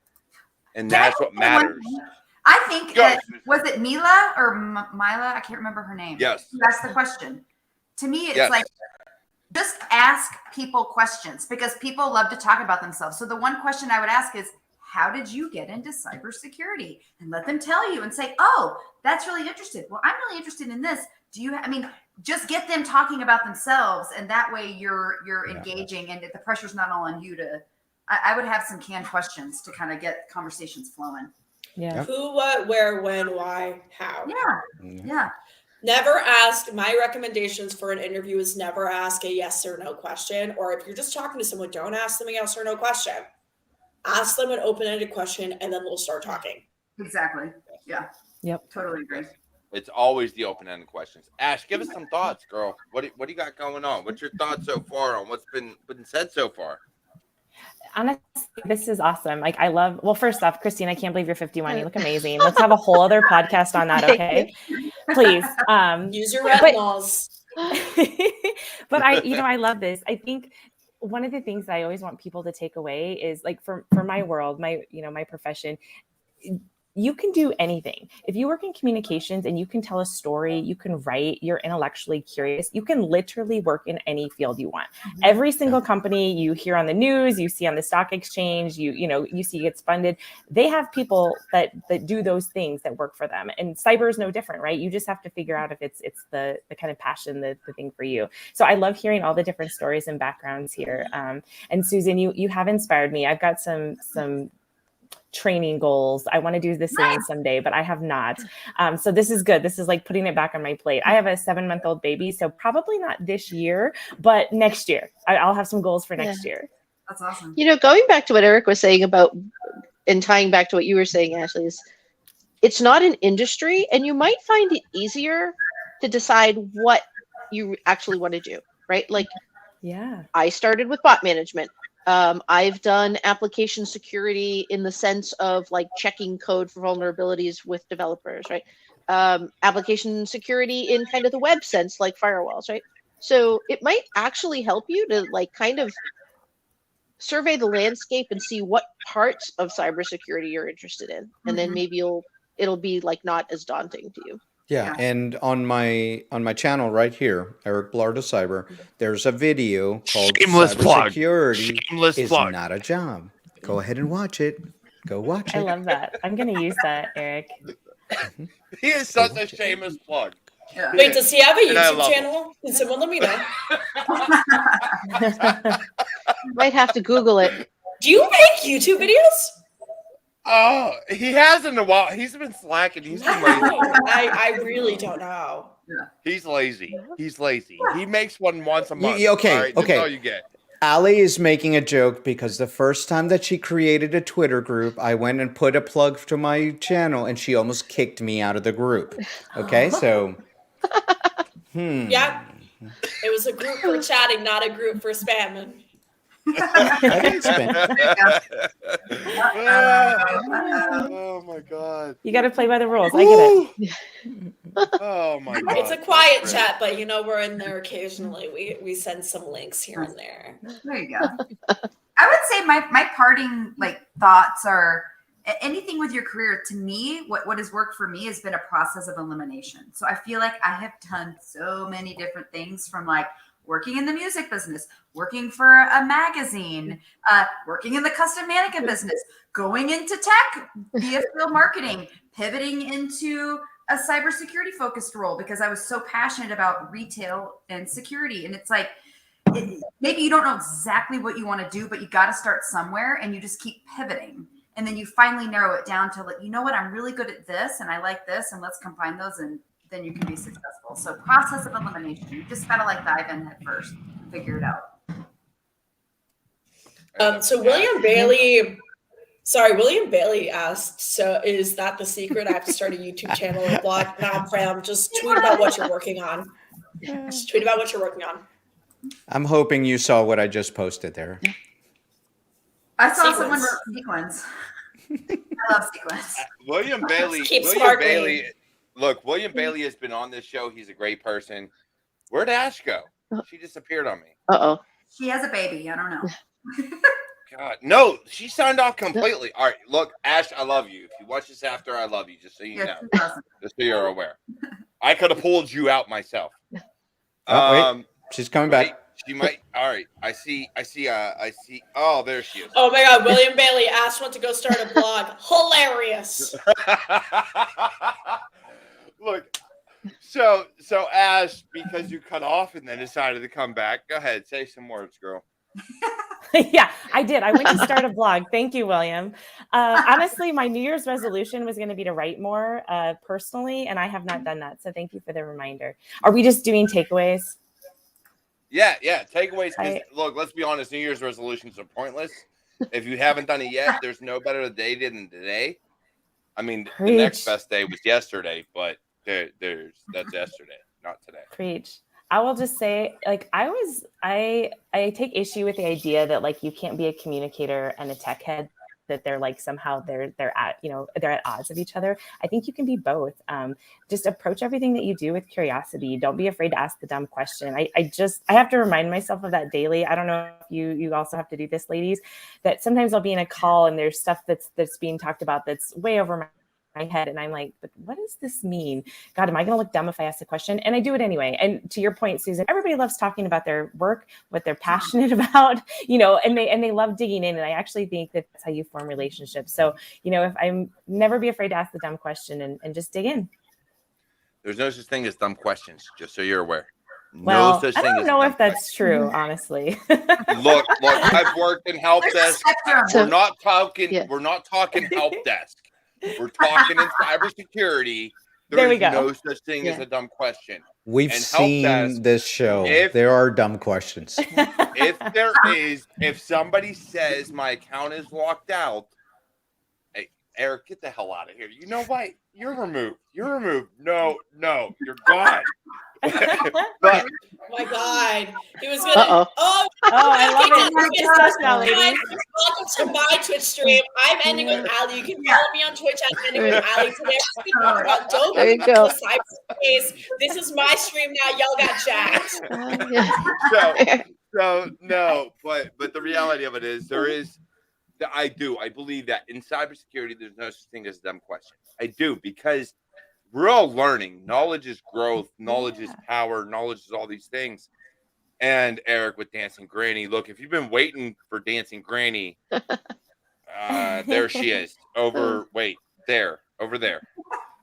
And that's what matters. I think Go, that, Susan. was it Mila or Mila? I can't remember her name. Yes. That's the question. To me, it's Yes. like, just ask people questions because people love to talk about themselves. So the one question I would ask is, how did you get into cybersecurity? And let them tell you and say, oh, that's really interesting. Well, I'm really interested in this. Just get them talking about themselves. And that way you're engaging and the pressure's not all on you to, I would have some canned questions to kind of get conversations flowing. Yeah. Who, what, where, when, why, how. Yeah. Never ask. My recommendations for an interview is never ask a yes or no question. Or if you're just talking to someone, don't ask them a yes or no question. Ask them an open-ended question, and then we'll start talking. Exactly. Yeah. Yep. Totally agree. It's always the open-ended questions. Ash, give us some thoughts, girl. What do you got going on? What's your thoughts so far on what's been said so far? Honestly, this is awesome. Like, well, first off, Christine, I can't believe you're 51. You look amazing. Let's have a whole other podcast on that. Okay. Please. Use your retinols. But I love this. I think one of the things that I always want people to take away is, like, for my world, my profession, you can do anything. If you work in communications and you can tell a story, you can write, you're intellectually curious, you can literally work in any field you want. Mm-hmm. Every single company you hear on the news, you see on the stock exchange, you see gets funded, they have people that do those things that work for them. And cyber is no different, right? You just have to figure out if it's the kind of passion, the thing for you. So I love hearing all the different stories and backgrounds here. And Susan, you have inspired me. I've got some training goals. I want to do the same someday, but I have not. So this is good. This is like putting it back on my plate. I have a 7-month-old baby, so probably not this year, but next year. I'll have some goals for next year. That's awesome. Going back to what Eric was saying about, and tying back to what you were saying, Ashley, is it's not an industry, and you might find it easier to decide what you actually want to do, right? Like, yeah, I started with bot management. I've done application security in the sense of like checking code for vulnerabilities with developers, right? Application security in kind of the web sense, like firewalls, right? So it might actually help you to like kind of survey the landscape and see what parts of cybersecurity you're interested in. And then maybe it'll be like not as daunting to you. Yeah, and on my channel right here, Eric Blarda Cyber, there's a video called Shameless plug. Cybersecurity Shameless is plug. not a job. Go ahead and watch it. Go watch it. I love that. I'm going to use that, Eric. He is such a shameless plug. Yeah. Wait, does he have a And I YouTube love channel? Can someone let me know? Might have to Google it. Do you make YouTube videos? Oh, he has in a while. He's been slacking. He's been lazy. I really don't know. He's lazy. He makes one once a month. Okay, all right? That's okay. all you get. Ali is making a joke because the first time that she created a Twitter group, I went and put a plug to my channel and she almost kicked me out of the group. Okay, so. Yeah. It was a group for chatting, not a group for spamming. I didn't spend. Oh my god. You got to play by the rules. I get it. Oh my god. It's a quiet chat, but we're in there occasionally. We send some links here and there. There you go. I would say my parting thoughts are anything with your career. To me, what has worked for me has been a process of elimination. So I feel like I have done so many different things, from working in the music business, working for a magazine, working in the custom mannequin business, going into tech via field marketing, pivoting into a cybersecurity focused role because I was so passionate about retail and security. And it's like, maybe you don't know exactly what you want to do, but you got to start somewhere and you just keep pivoting. And then you finally narrow it down to, like, you know what, I'm really good at this and I like this, and let's combine those, and then you can be successful. So process of elimination. You just got to like dive in head first and figure it out. So William Bailey asked, so is that the secret? I have to start a YouTube channel or blog? Now, Bram, just tweet about what you're working on. Just tweet about what you're working on. I'm hoping you saw what I just posted there. I saw someone wrote sequence. I love sequence. William Bailey. William Bailey has been on this show. He's a great person. Where'd Ash go? She disappeared on me. Uh-oh. She has a baby. I don't know. God, no, she signed off completely. All right, look, Ash, I love you. If you watch this after, I love you, just so you know. Just so you're aware. I could have pulled you out myself. Wait, she's coming back. She might. All right, I see. Oh, there she is. Oh my God, William Bailey asked one to go start a blog. Hilarious. Look, so Ash, because you cut off and then decided to come back, go ahead, say some words, girl. Yeah, I did. I went to start a blog. Thank you, William. Honestly, my New Year's resolution was going to be to write more personally, and I have not done that. So thank you for the reminder. Are we just doing takeaways? Yeah. Takeaways. Look, let's be honest. New Year's resolutions are pointless. If you haven't done it yet, there's no better day than today. I mean, the next best day was yesterday, but that's yesterday, not today. Preach. I will just say, like, I take issue with the idea that, like, you can't be a communicator and a tech head, that they're like somehow they're at odds with each other. I think you can be both. Just approach everything that you do with curiosity. Don't be afraid to ask the dumb question. I have to remind myself of that daily. I don't know if you also have to do this, ladies, that sometimes I'll be in a call and there's stuff that's being talked about that's way over my head, and I'm like, but what does this mean? God, am I going to look dumb if I ask the question? And I do it anyway. And to your point, Susan, everybody loves talking about their work, what they're passionate about, and they love digging in. And I actually think that's how you form relationships. So, if I'm never be afraid to ask the dumb question and just dig in. There's no such thing as dumb questions, just so you're aware. Well, I don't know if that's true, honestly. Look, I've worked in help desk. We're not talking help desk. We're talking in cybersecurity. There we go. No such thing as a dumb question. We've seen this show. There are dumb questions. If somebody says my account is locked out, hey, Eric, get the hell out of here. You know what? You're removed. No, you're gone. But, oh my God, he was gonna. I love it. Now, ladies. Welcome to my Twitch stream. I'm ending with Ali. You can follow me on Twitch at ending with Ali. Today we're speaking about dope cyberspace. This is my stream now. Y'all got jacked. So no, but the reality of it is I believe that in cybersecurity there's no such thing as a dumb question. I do, because we're all learning. Knowledge is growth. Knowledge is power. Knowledge is all these things. And Eric with Dancing Granny. Look, if you've been waiting for Dancing Granny, there she is. Over there.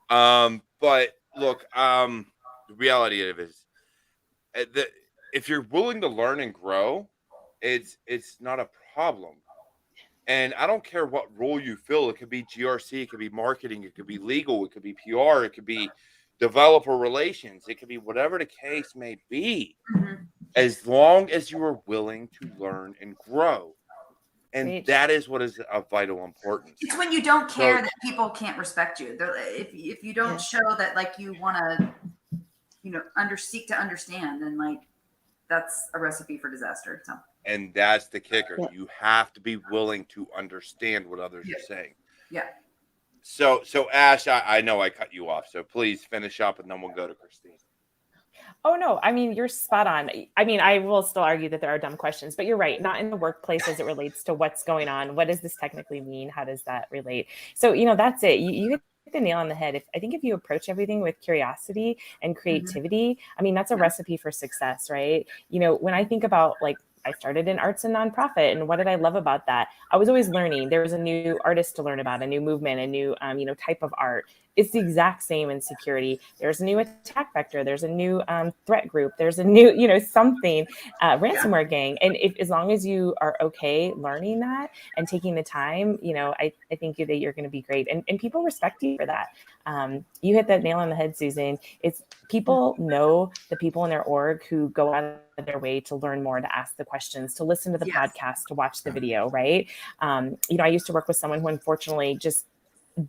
But look, the reality of it is, if you're willing to learn and grow, it's not a problem. And I don't care what role you fill. It could be GRC, it could be marketing, it could be legal, it could be PR, it could be developer relations, it could be whatever the case may be. Mm-hmm. As long as you are willing to learn and grow. And that is what is of vital importance. It's when you don't care that people can't respect you. If you don't show that, like, you want to, seek to understand, then, like, that's a recipe for disaster. So. And that's the kicker. Yeah. You have to be willing to understand what others are saying. Yeah. So Ash, I know I cut you off, so please finish up and then we'll go to Christine. Oh, no. I mean, you're spot on. I mean, I will still argue that there are dumb questions, but you're right. Not in the workplace as it relates to what's going on. What does this technically mean? How does that relate? So, that's it. You hit the nail on the head. I think if you approach everything with curiosity and creativity, I mean, that's a recipe for success, right? When I think about, like, I started in arts and nonprofit. And what did I love about that? I was always learning. There was a new artist to learn about, a new movement, a new, type of art. It's the exact same in security. There's a new attack vector. There's a new threat group. There's a new, something, ransomware gang. And as long as you are okay learning that and taking the time, I think that you're going to be great. And people respect you for that. You hit that nail on the head, Susan. It's people know the people in their org who go out of their way to learn more, to ask the questions, to listen to the podcast, to watch the video, right? I used to work with someone who unfortunately just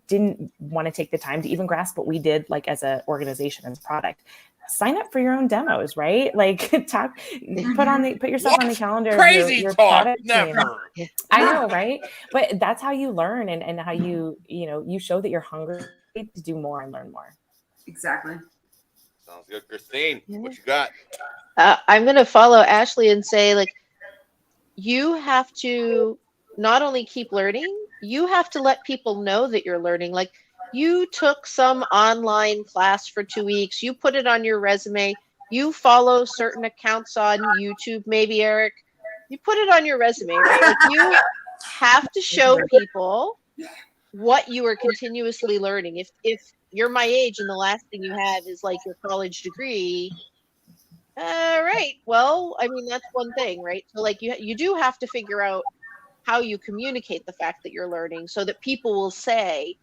didn't want to take the time to even grasp what we did, like as an organization, as a product. Sign up for your own demos, right? Like put yourself on the calendar. Crazy of your talk. product Never. team. I know, right? But that's how you learn, and how you show that you're hungry to do more and learn more. Exactly. Sounds good. Christine, what you got? I'm going to follow Ashley and say, like, you have to not only keep learning, you have to let people know that you're learning. Like, you took some online class for 2 weeks, you put it on your resume, you follow certain accounts on YouTube, maybe, Eric, you put it on your resume, right? Like, you have to show people what you are continuously learning. If you're my age and the last thing you have is like your college degree, right, well, I mean, that's one thing, right? So like you do have to figure out how you communicate the fact that you're learning, so that people will say,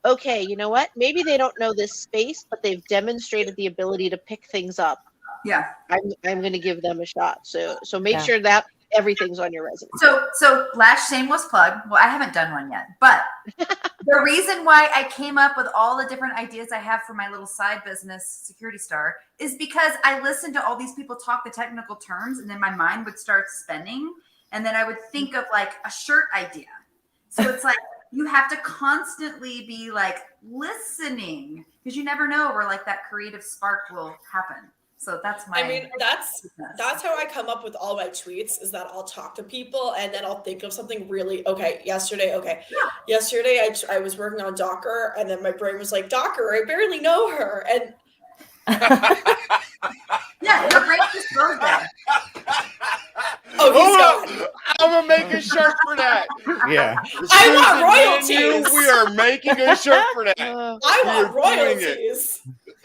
okay, you know what, maybe they don't know this space, but they've demonstrated the ability to pick things up. Yeah. I'm going to give them a shot. So make sure that everything's on your resume. So last shameless plug. Well, I haven't done one yet, but the reason why I came up with all the different ideas I have for my little side business, Security Star, is because I listened to all these people talk the technical terms, and then my mind would start spinning, and then I would think of like a shirt idea. So it's like you have to constantly be like listening, because you never know where like that creative spark will happen. So that's my. I mean, that's how I come up with all my tweets, is that I'll talk to people and then I'll think of something really, yesterday I was working on Docker, and then my brain was like, Docker, I barely know her. And yeah, your brain just goes there. Oh, he's gone. I'm gonna make a shirt for that. Yeah. I want royalties. We are making a shirt for that. I want royalties.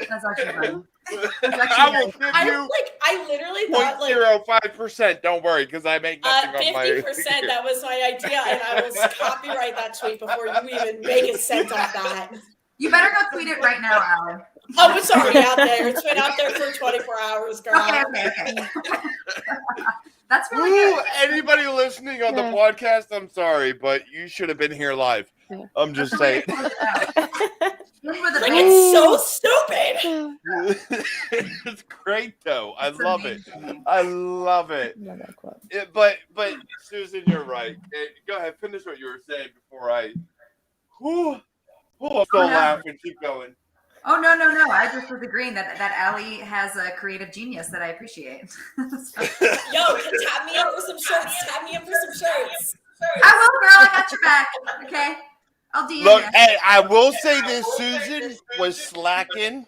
That's actually fun. I will give you. I literally thought 0.05%. Don't worry, because I make nothing on my. 50%. That was my idea, and I will copyright that tweet before you even make a cent off that. You better go tweet it right now, Alan. Oh, it's already out there. It's been out there for 24 hours, girl. Okay. That's really Ooh, good. anybody listening on the podcast, I'm sorry, but you should have been here live. I'm just saying. Like, it's so stupid. It's great, though. I love it. I love it. Love that quote. But Susan, you're right. Go ahead, finish what you were saying before I. I'm still laughing. Keep going. Oh, no. I just was agreeing that Allie has a creative genius that I appreciate. Yo, tap me up for some shirts. I will, girl. I got your back. Okay. I'll DM Look, you. hey, I will say this. Susan was slacking.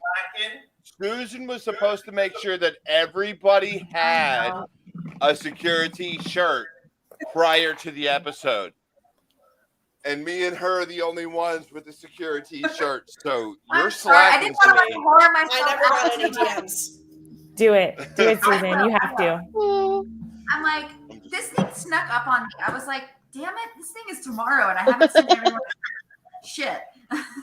Susan was supposed to make sure that everybody had a security shirt prior to the episode. And me and her are the only ones with the security shirt. So you're slacking. I didn't want to whore myself. I never got any DMs. Do it, Susan. You have to. I'm like, this thing snuck up on me. I was like, damn it, this thing is tomorrow, and I haven't sent everyone shit.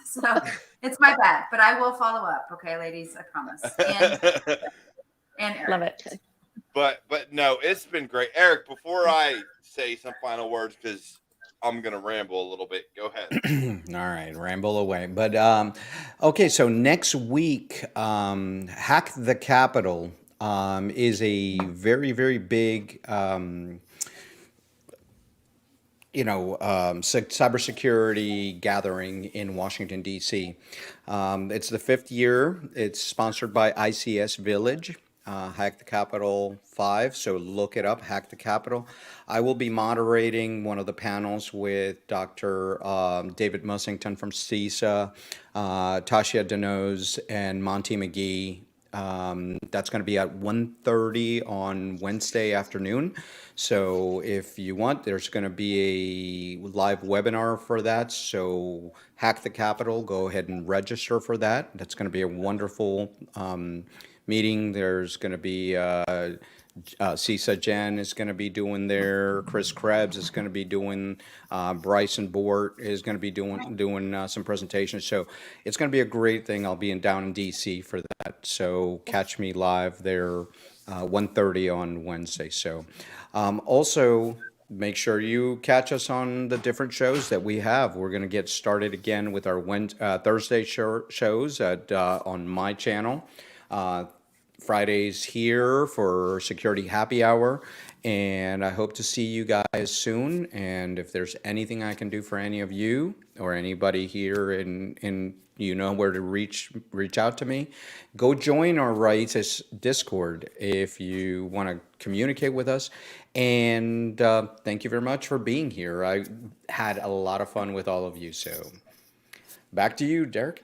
So it's my bad, but I will follow up. Okay, ladies, I promise. And Eric. Love it. But no, it's been great. Eric, before I say some final words, because I'm going to ramble a little bit. Go ahead. All right, ramble away. But okay, so next week, Hack the Capitol is a very, very big, cybersecurity gathering in Washington, D.C. It's the 5th year. It's sponsored by ICS Village. Hack the Capitol 5, so look it up, Hack the Capitol. I will be moderating one of the panels with Dr. David Mussington from CISA, Tasha Denoz, and Monty McGee That's going to be at 1:30 on Wednesday afternoon. So if you want, there's going to be a live webinar for that. So Hack the Capital, go ahead and register for that. That's going to be a wonderful meeting. There's going to be Cisa Jen is going to be doing there. Chris Krebs is going to be doing. Bryson Bort is going to be doing some presentations. So it's going to be a great thing. I'll be down in DC for that. So catch me live there, 1:30 on Wednesday. So also make sure you catch us on the different shows that we have. We're going to get started again with our Thursday shows on my channel. Fridays here for Security Happy Hour, and I hope to see you guys soon. And if there's anything I can do for any of you or anybody here in you know where to reach out to me, go join our Rights Discord if you want to communicate with us. And thank you very much for being here. I had a lot of fun with all of you. So back to you, Derek.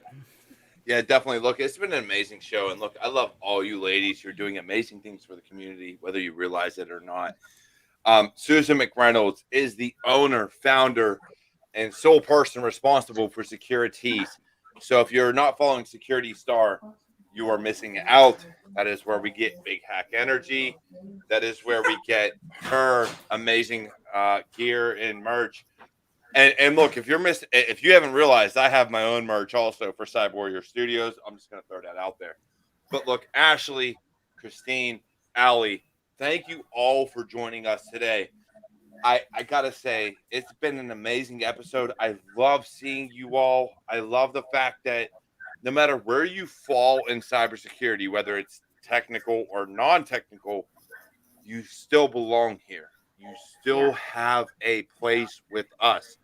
Yeah, definitely. Look, it's been an amazing show. And look, I love all you ladies. You're doing amazing things for the community, whether you realize it or not. Susan McReynolds is the owner, founder, and sole person responsible for Securities. So if you're not following Security Star, you are missing out. That is where we get Big Hack Energy. That is where we get her amazing gear and merch. And look, if you haven't realized, I have my own merch also for CyberWarriorStudios. I'm just going to throw that out there. But look, Ashley, Christine, Allie, thank you all for joining us today. I got to say, it's been an amazing episode. I love seeing you all. I love the fact that no matter where you fall in cybersecurity, whether it's technical or non-technical, you still belong here. You still have a place with us.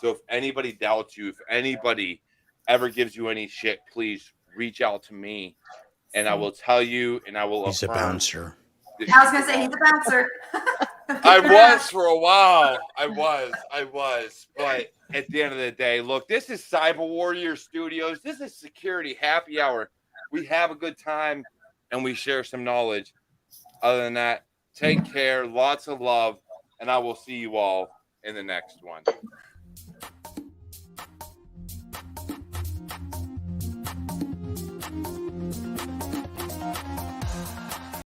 So if anybody doubts you, if anybody ever gives you any shit, please reach out to me, and I will tell you, and I will He's a affirm. bouncer. I was gonna say he's a bouncer. I was for a while. I was. But at the end of the day, look, this is CyberWarriorStudios. This is Security Happy Hour. We have a good time, and we share some knowledge. Other than that, take care. Lots of love, and I will see you all in the next one.